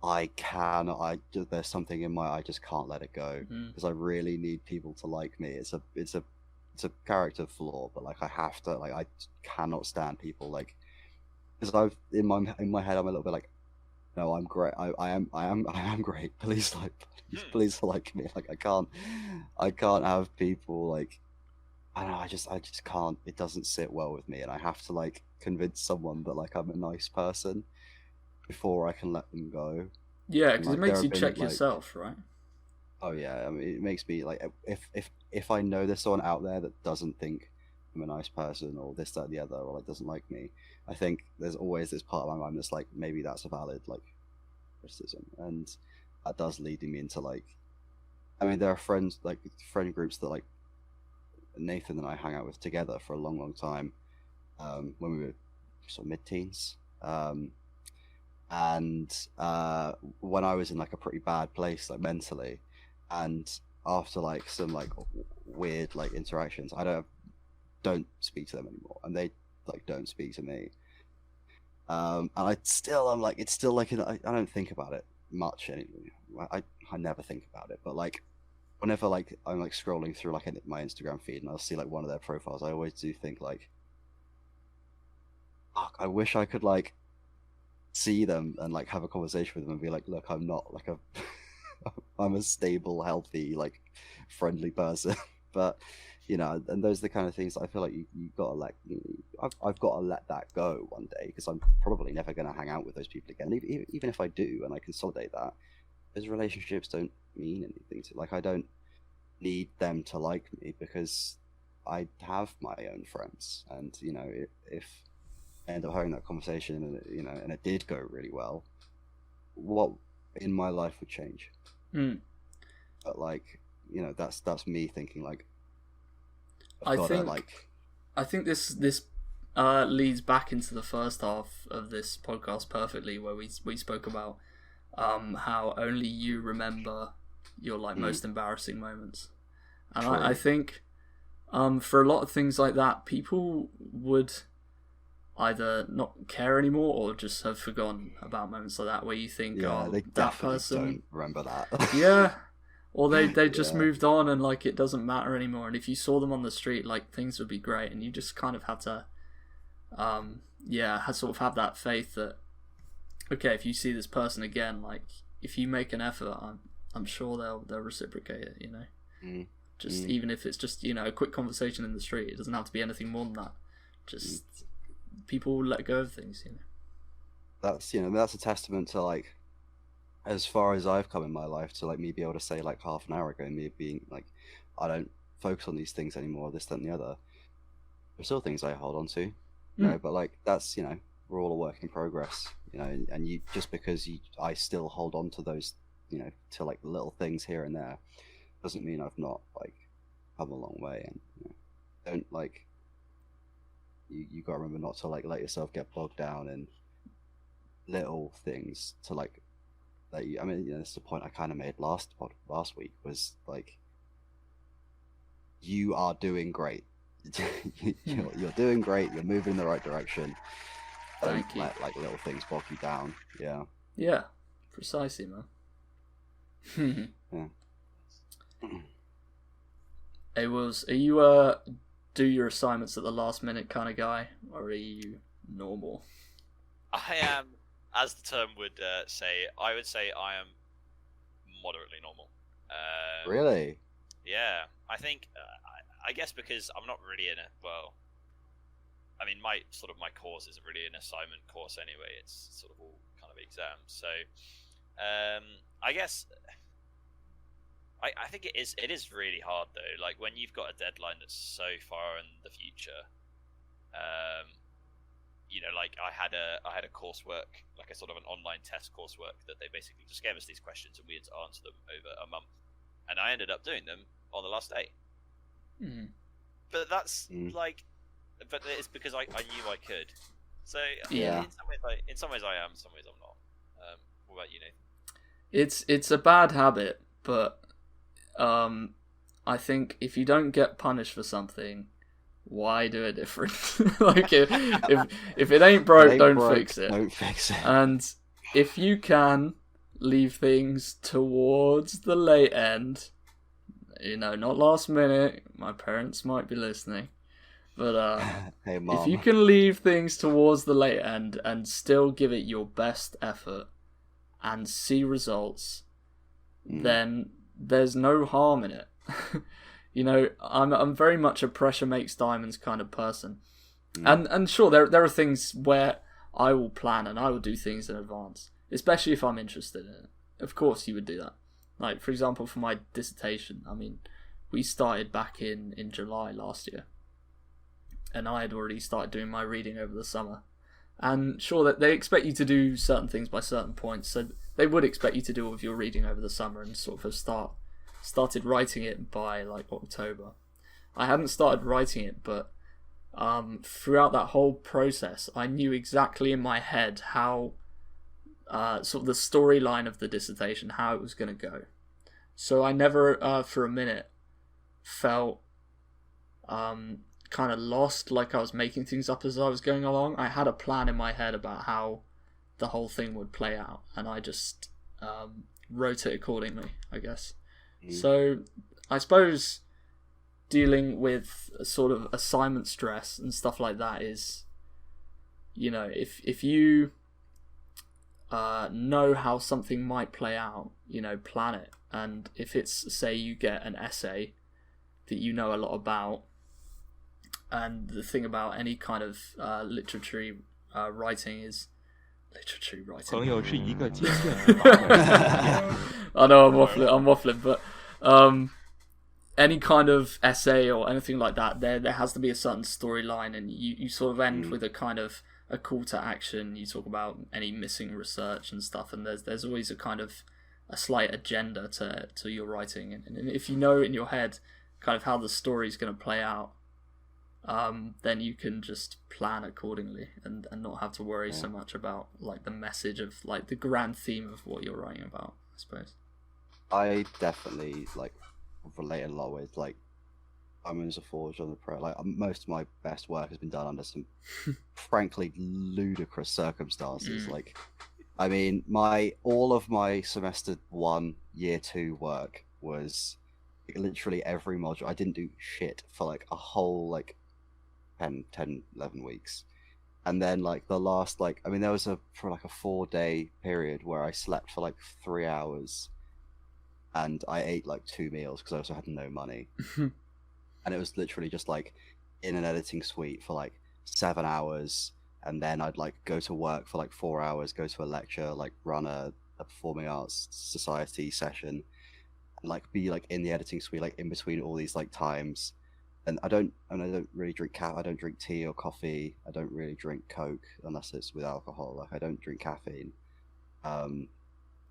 there's something in I just can't let it go, because I really need people to like me. It's a character flaw, but like I have to, like, I cannot stand people like, because I've in my head I'm a little bit like, no, I'm great. I am great. Please please like me. Like I can't have people like, I don't know. I just can't. It doesn't sit well with me, and I have to like convince someone that like I'm a nice person before I can let them go. Yeah, because like, it makes you been, check like, yourself, right? Oh yeah, I mean, it makes me like, if I know there's someone out there that doesn't think I'm a nice person, or this, that, the other, or like doesn't like me, I think there's always this part of my mind that's like, maybe that's a valid like criticism, and that does lead me into like, I mean, there are friends, like friend groups that like Nathan and I hang out with together for a long, long time, when we were sort of mid-teens, and when I was in like a pretty bad place like mentally, and after like some like weird like interactions, I don't speak to them anymore, and they like don't speak to me, and I'm like, it's still like, I don't think about it much anymore. I never think about it, but like whenever like I'm like scrolling through like my Instagram feed and I'll see like one of their profiles, I always do think like, fuck, I wish I could like see them and like have a conversation with them and be like, look, I'm not like a I'm a stable, healthy, like friendly person. But you know, and those are the kind of things that I feel like you gotta let, I've got to let that go one day, because I'm probably never going to hang out with those people again. Even if I do and I consolidate that, those relationships don't mean anything to, like, I don't need them to like me, because I have my own friends. And you know, if I end up having that conversation and you know, and it did go really well, what in my life would change? But like, you know, that's me thinking like, I think this leads back into the first half of this podcast perfectly, where we spoke about how only you remember your like most embarrassing moments, and I think for a lot of things like that, people would either not care anymore or just have forgotten about moments like that, where you think, yeah, oh, they that person don't remember that. yeah, or they just Yeah. moved on and like it doesn't matter anymore. And if you saw them on the street, like things would be great, and you just kind of have to sort of have that faith that, okay, if you see this person again, like if you make an effort, I'm sure they'll reciprocate it, you know. Even if it's just, you know, a quick conversation in the street, it doesn't have to be anything more than that. Just people let go of things, you know. That's a testament to like, as far as I've come in my life, to like me be able to say like half an hour ago, me being like, I don't focus on these things anymore, this, that, and the other. there's still things I hold on to, Mm. but like that's we're all a work in progress, and you just because I still hold on to those, to like little things here and there, doesn't mean I've not like come a long way, and don't like you got to remember not to like let yourself get bogged down in little things to like that you. I mean, that's the point I kind of made last week was like you are doing great. You're doing great. You're moving in the right direction. Don't Thank you. let like little things bog you down. Yeah. Yeah, precisely, man. Yeah. Hey, Wills, are you do your assignments at the last minute kind of guy, or are you normal? I am, as the term would say, I would say I am moderately normal. Really? Yeah, I think, I guess because I'm not really in a, well, I mean, my course isn't really an assignment course anyway. It's sort of all kind of exams. So, I guess I think it is really hard though. Like when you've got a deadline that's so far in the future. Like I had a coursework, like a sort of an online test coursework that they basically just gave us these questions and we had to answer them over a month, and I ended up doing them on the last day. Mm. But that's but it's because I knew I could. So Yeah. in some ways I am, in some ways I'm not. What about you, Nathan? It's a bad habit, but I think if you don't get punished for something, why do it different? Like if it ain't broke, don't fix it. Don't fix it. And if you can leave things towards the late end, not last minute. My parents might be listening, but hey, Mom. if you can leave things towards the late end and still give it your best effort and see results, then there's no harm in it. I'm very much a pressure makes diamonds kind of person, and sure there are things where I will plan and I will do things in advance, especially if I'm interested in it. Of course, you would do that. Like for example, for my dissertation, I mean, we started back in July last year, and I had already started doing my reading over the summer. And sure, that they expect you to do certain things by certain points, so they would expect you to do all of your reading over the summer and sort of started writing it by like October. I hadn't started writing it, but throughout that whole process, I knew exactly in my head how sort of the storyline of the dissertation, how it was going to go. So I never, for a minute, felt kind of lost, like I was making things up as I was going along. I had a plan in my head about how the whole thing would play out, and I just wrote it accordingly, I guess. So I suppose dealing with sort of assignment stress and stuff like that is, if you know how something might play out, plan it. And if it's, say, you get an essay that you know a lot about, and the thing about any kind of literary writing is literature writing. 朋友是一个接线。 I know I'm waffling, but any kind of essay or anything like that, there has to be a certain storyline, and you sort of end with a kind of a call to action. You talk about any missing research and stuff, and there's always a kind of a slight agenda to your writing, and if you know in your head kind of how the story's going to play out, then you can just plan accordingly and not have to worry so much about like the message of like the grand theme of what you're writing about, I suppose. I definitely like relate a lot with like diamonds are forged on the pro. Like most of my best work has been done under some frankly ludicrous circumstances. Like, I mean, all of my semester 1, year 2 work was like, literally every module. I didn't do shit for like a whole like 10, 11 weeks. And then like the last there was for like a 4-day period where I slept for like 3 hours and I ate like 2 meals because I also had no money. And it was literally just like in an editing suite for like 7 hours, and then I'd like go to work for like 4 hours, go to a lecture, like run a performing arts society session, and like be like in the editing suite like in between all these like times. And I don't really drink I don't drink tea or coffee. I don't really drink Coke unless it's with alcohol. Like I don't drink caffeine. Um,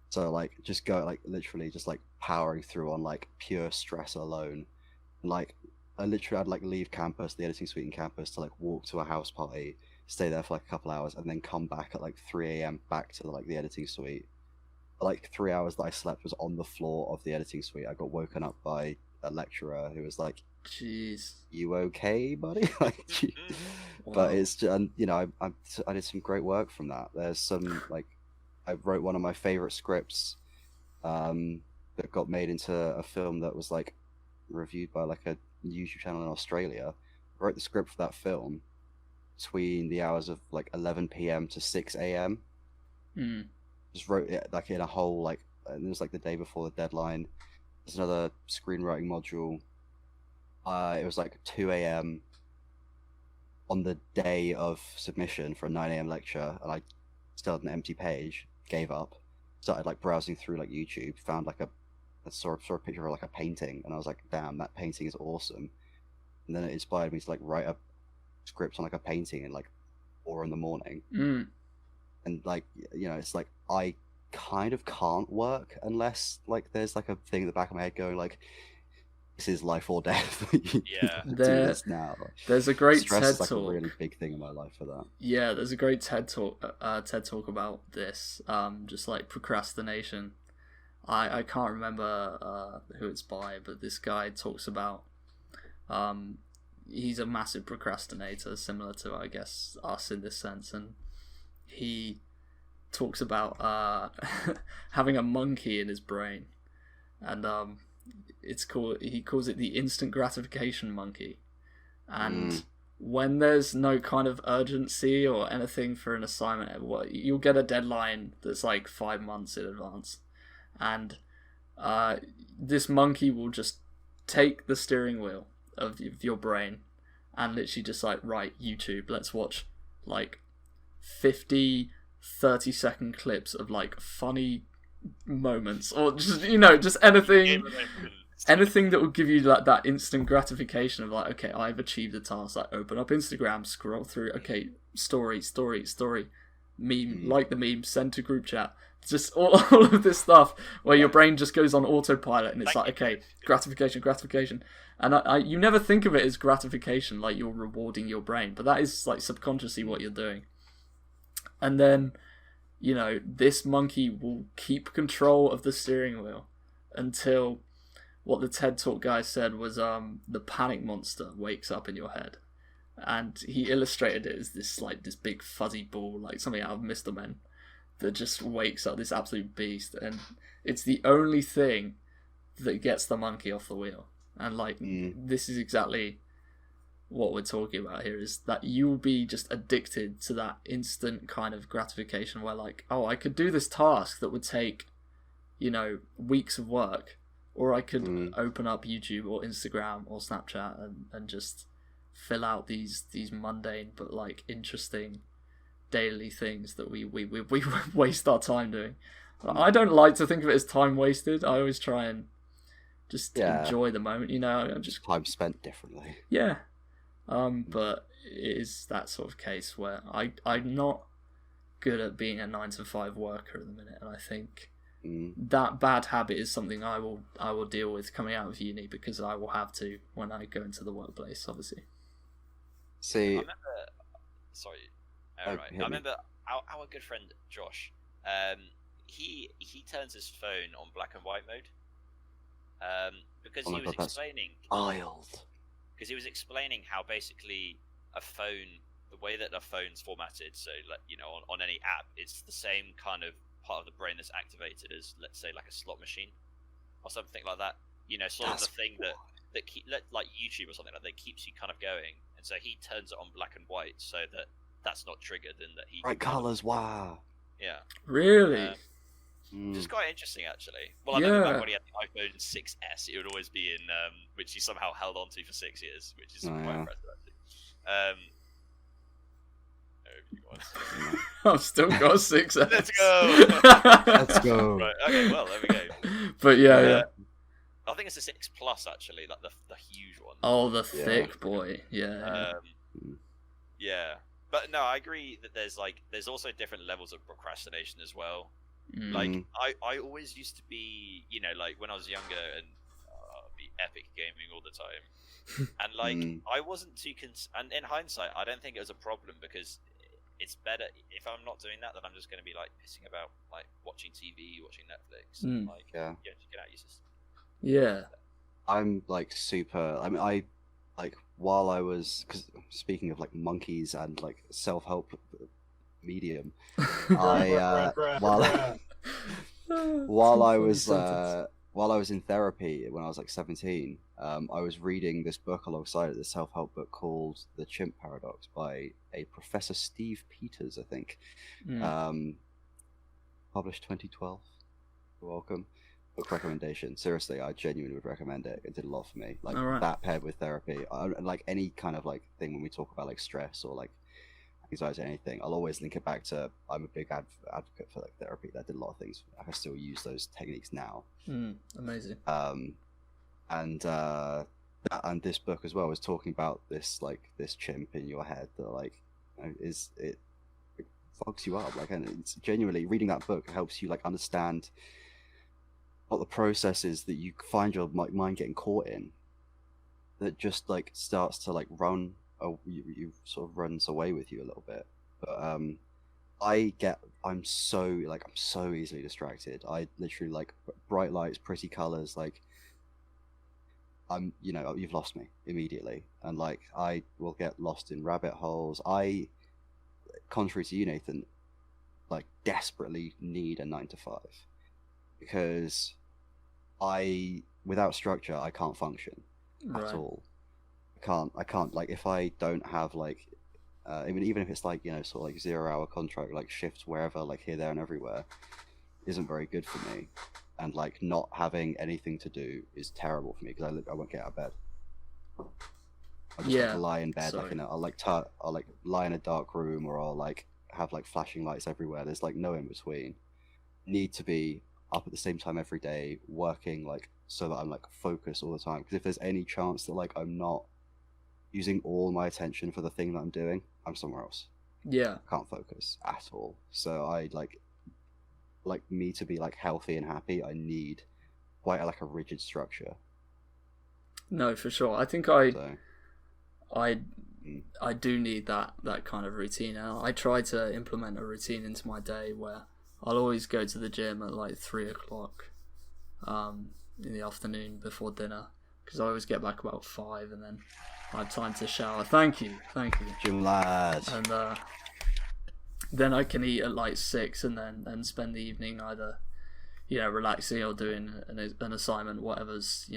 so like just go like literally just like powering through on like pure stress alone. And like I'd like leave campus, the editing suite in campus, to like walk to a house party, stay there for like a couple hours, and then come back at like 3 a.m. back to like the editing suite. Like 3 hours that I slept was on the floor of the editing suite. I got woken up by a lecturer who was like, Jeez. "You okay, buddy?" Like, Wow. but it's just, and you know, I did some great work from that. There's some like I wrote one of my favorite scripts that got made into a film that was like reviewed by like a YouTube channel in Australia. I wrote the script for that film between the hours of like 11 p.m. to 6 a.m. Mm. Just wrote it like in a whole like, and it was like the day before the deadline. There's another screenwriting module. It was like 2 a.m. on the day of submission for a 9 a.m. lecture, and I still had an empty page, gave up, started like browsing through like YouTube, found like I saw a picture of like a painting, and I was like, damn, that painting is awesome. And then it inspired me to like write a script on like a painting in like 4 in the morning. Mm. And like, you know, it's like I kind of can't work unless like there's like a thing in the back of my head going like, this is life or death. Yeah. Do this now. There's a great Stress TED is like talk. a really big thing in my life for that. Yeah, there's a great TED talk about this. Just like procrastination. I can't remember who it's by, but this guy talks about he's a massive procrastinator, similar to I guess us in this sense, and he talks about having a monkey in his brain, and he calls it the instant gratification monkey, and when there's no kind of urgency or anything for an assignment, you'll get a deadline that's like 5 months in advance, and this monkey will just take the steering wheel of your brain and literally just like, right, YouTube, let's watch like 50 30-second clips of like funny moments, or just, you know, just anything that will give you like that instant gratification of like, okay, I've achieved the task. Like, open up Instagram, scroll through, okay, story, meme, like the meme, send to group chat. Just all of this stuff where your brain just goes on autopilot, and it's like, okay, gratification, and you never think of it as gratification, like you're rewarding your brain, but that is like subconsciously what you're doing. And then, you know, this monkey will keep control of the steering wheel until what the TED Talk guy said was the panic monster wakes up in your head. And he illustrated it as this big fuzzy ball, like something out of Mr. Men, that just wakes up, this absolute beast, and it's the only thing that gets the monkey off the wheel. And like this is exactly what we're talking about here, is that you'll be just addicted to that instant kind of gratification where like, oh, I could do this task that would take, you know, weeks of work, or I could open up YouTube or Instagram or Snapchat and just fill out these mundane but like interesting daily things that we waste our time doing. I don't like to think of it as time wasted. I always try and just enjoy the moment, you know. I'm just time spent differently. Yeah. But it is that sort of case where I'm not good at being a 9-to-5 worker at the minute, and I think that bad habit is something I will deal with coming out of uni, because I will have to when I go into the workplace, obviously. See, I remember our good friend Josh. He turns his phone on black and white mode. Because he was explaining. Because he was explaining how basically a phone, the way that a phone's formatted, so like, you know, on any app, it's the same kind of part of the brain that's activated as, let's say, like a slot machine or something like that. You know, sort of the thing that like YouTube or something like that keeps you kind of going. And so he turns it on black and white so that that's not triggered, and that he bright colours. Wow. Yeah. Really. Which is quite interesting, actually. Well, I remember back when he had the iPhone 6S, it would always be in, which he somehow held on to for 6 years, which is quite impressive, actually. I've still got 6S. Let's go! Let's go. Right, okay, well, there we go. But yeah. I think it's the 6 Plus, actually, like the huge one. Oh, the thick boy. Yeah. Yeah, but no, I agree that there's also different levels of procrastination as well. Like I always used to be, like when I was younger and be epic gaming all the time, and like I wasn't too and in hindsight, I don't think it was a problem because it's better if I'm not doing that, then I'm just going to be like pissing about, like watching TV, watching Netflix, and, like just get out your system. Yeah. I'm like super. I mean, I like while I was, because speaking of like monkeys and like self-help medium, I while I was in therapy when I was like 17, I was reading this book alongside it, this self-help book called The Chimp Paradox by a Professor Steve Peters, I think. Published 2012. You're welcome. Book recommendation. Seriously, I genuinely would recommend it. It did a lot for me. Like that paired with therapy, like any kind of like thing when we talk about like stress or like anxiety or anything, I'll always link it back to I'm a big advocate for like therapy. That did a lot of things. I can still use those techniques now. Amazing. And this book as well was talking about this chimp in your head that like it fogs you up, like, and it's genuinely reading that book helps you like understand what the process is that you find your mind getting caught in, that just like starts to like you sort of runs away with you a little bit. But I'm so easily distracted. I literally like bright lights, pretty colors, like you've lost me immediately, and like I will get lost in rabbit holes. I, contrary to you, Nathan, like desperately need a 9 to 5 because without structure I can't function at all. I can't like if I don't have like even if it's like sort of like 0-hour contract, like shifts wherever, like here, there, and everywhere, isn't very good for me. And like not having anything to do is terrible for me because I won't get out of bed. I'll just like, lie in bed. Like I'll like lie in a dark room, or I'll like have like flashing lights everywhere. There's like no in between. Need to be up at the same time every day, working like so that I'm like focused all the time. Because if there's any chance that like I'm not using all my attention for the thing that I'm doing, I'm somewhere else. Yeah, I can't focus at all. So I like me to be like healthy and happy, I need quite a rigid structure. No, for sure. I think I do need that kind of routine. And I try to implement a routine into my day where I'll always go to the gym at like 3:00 in the afternoon before dinner, because I always get back about 5 and then I have time to shower. Thank you. Gym lad. And then I can eat at like 6 and then spend the evening either relaxing or doing an assignment, whatever's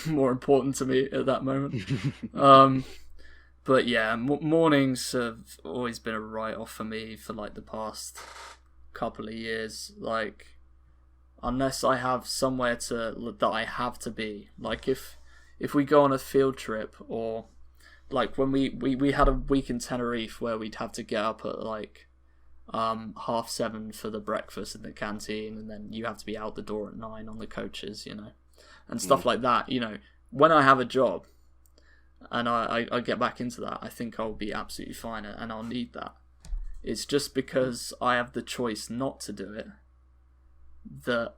more important to me at that moment. But yeah, mornings have always been a write-off for me for like the past couple of years. Like, unless I have somewhere that I have to be, like if we go on a field trip, or like when we had a week in Tenerife where we'd have to get up at like 7:30 for the breakfast in the canteen, and then you have to be out the door at 9 on the coaches, and stuff like that. When I have a job and I get back into that, I think I'll be absolutely fine, and I'll need that. It's just because I have the choice not to do it that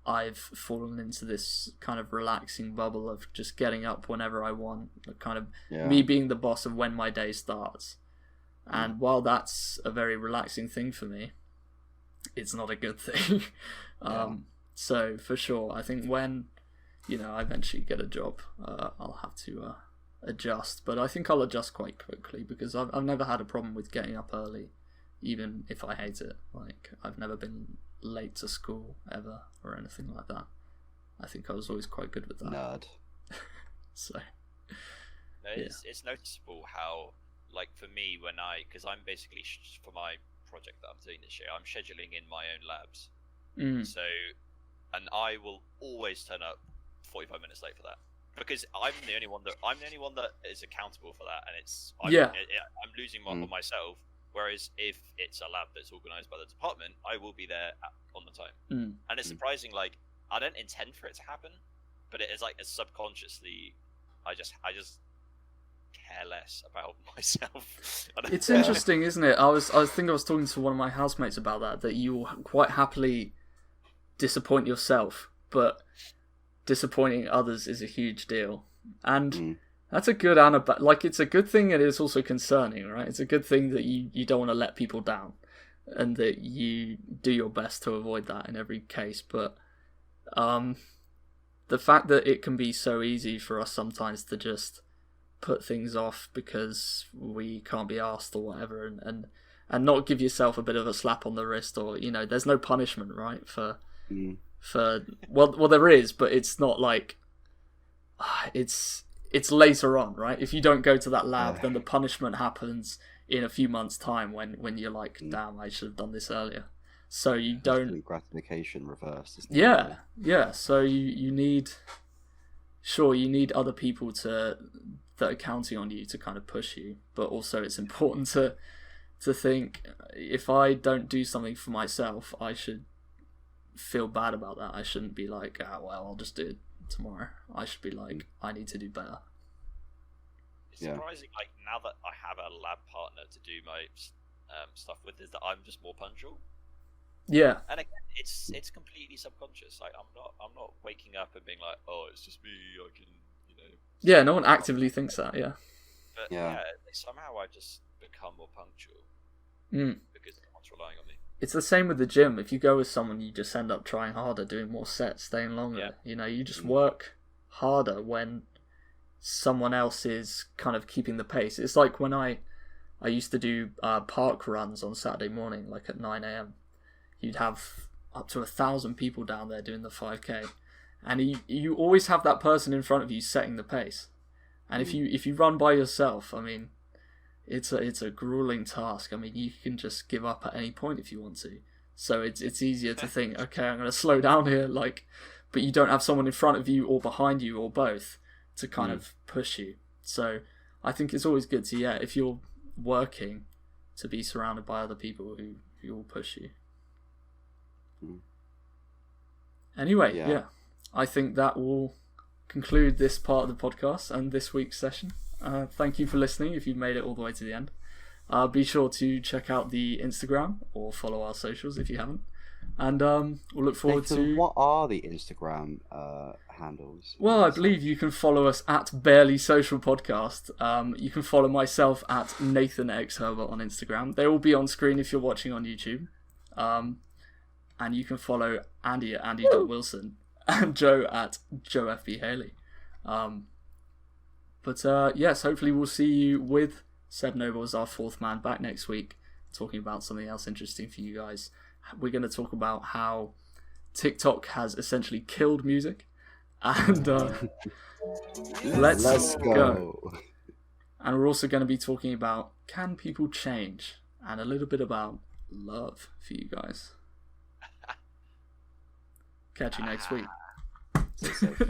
I've fallen into this kind of relaxing bubble of just getting up whenever I want, kind of me being the boss of when my day starts. And while that's a very relaxing thing for me, it's not a good thing. So for sure, I think when I eventually get a job, I'll have to adjust. But I think I'll adjust quite quickly, because I've never had a problem with getting up early, even if I hate it. Like, I've never been late to school ever or anything like that. I think I was always quite good with that. Nerd. So no, it's noticeable how, like, for me, because I'm basically for my project that I'm doing this year, I'm scheduling in my own labs. So, and I will always turn up 45 minutes late for that, because I'm the only one that is accountable for that, and I'm losing on myself. Whereas if it's a lab that's organised by the department, I will be there on the time. And it's surprising, like, I don't intend for it to happen, but it is like subconsciously, I just care less about myself. It's interesting, isn't it? I was talking to one of my housemates about that you will quite happily disappoint yourself, but disappointing others is a huge deal. And that's a good and a bad. Like, it's a good thing, and it's also concerning, right? It's a good thing that you don't want to let people down, and that you do your best to avoid that in every case. But the fact that it can be so easy for us sometimes to just put things off because we can't be asked or whatever, and not give yourself a bit of a slap on the wrist, or, you know, there's no punishment, right, for well there is, but it's not like it's later on, right? If you don't go to that lab, then the punishment happens in a few months' time when you're like, damn, I should have done this earlier. So you don't gratification reversed. Yeah. So you need other people that are counting on you to kind of push you, but also it's important to think, if I don't do something for myself, I should feel bad about that. I shouldn't be like, well, I'll just do it tomorrow. I should be like, I need to do better. It's surprising, like, now that I have a lab partner to do my stuff with, is that I'm just more punctual. Yeah. And again, it's completely subconscious. Like, I'm not waking up and being like, oh, it's just me, I can, you know. Yeah, no one actively thinks that, yeah. But somehow I just become more punctual because someone's relying on me. It's the same with the gym. If you go with someone, you just end up trying harder, doing more sets, staying longer. Yeah. You know, you just work harder when someone else is kind of keeping the pace. It's like when I used to do park runs on Saturday morning, like at 9 a.m. You'd have up to 1,000 people down there doing the 5K, and you always have that person in front of you setting the pace. And if you run by yourself, I mean, it's a grueling task. I mean, you can just give up at any point if you want to. So it's easier to think, okay, I'm going to slow down here, like, but you don't have someone in front of you or behind you or both to kind of push you. So I think it's always good to, if you're working, to be surrounded by other people who will push you. Anyway, I think that will conclude this part of the podcast and this week's session. Thank you for listening if you've made it all the way to the end. Be sure to check out the Instagram or follow our socials if you haven't. And we'll look forward to... What are the Instagram handles? Well, I believe you can follow us at Barely Social Podcast. You can follow myself at Nathan X Herbert on Instagram. They will be on screen if you're watching on YouTube. And you can follow Andy at Andy.Wilson and Joe at Joe FB Haley. But yes, hopefully we'll see you with Seb Noble as our fourth man back next week, talking about something else interesting for you guys. We're going to talk about how TikTok has essentially killed music. And let's go. And we're also going to be talking about, can people change? And a little bit about love for you guys. Catch you next week. Stay safe.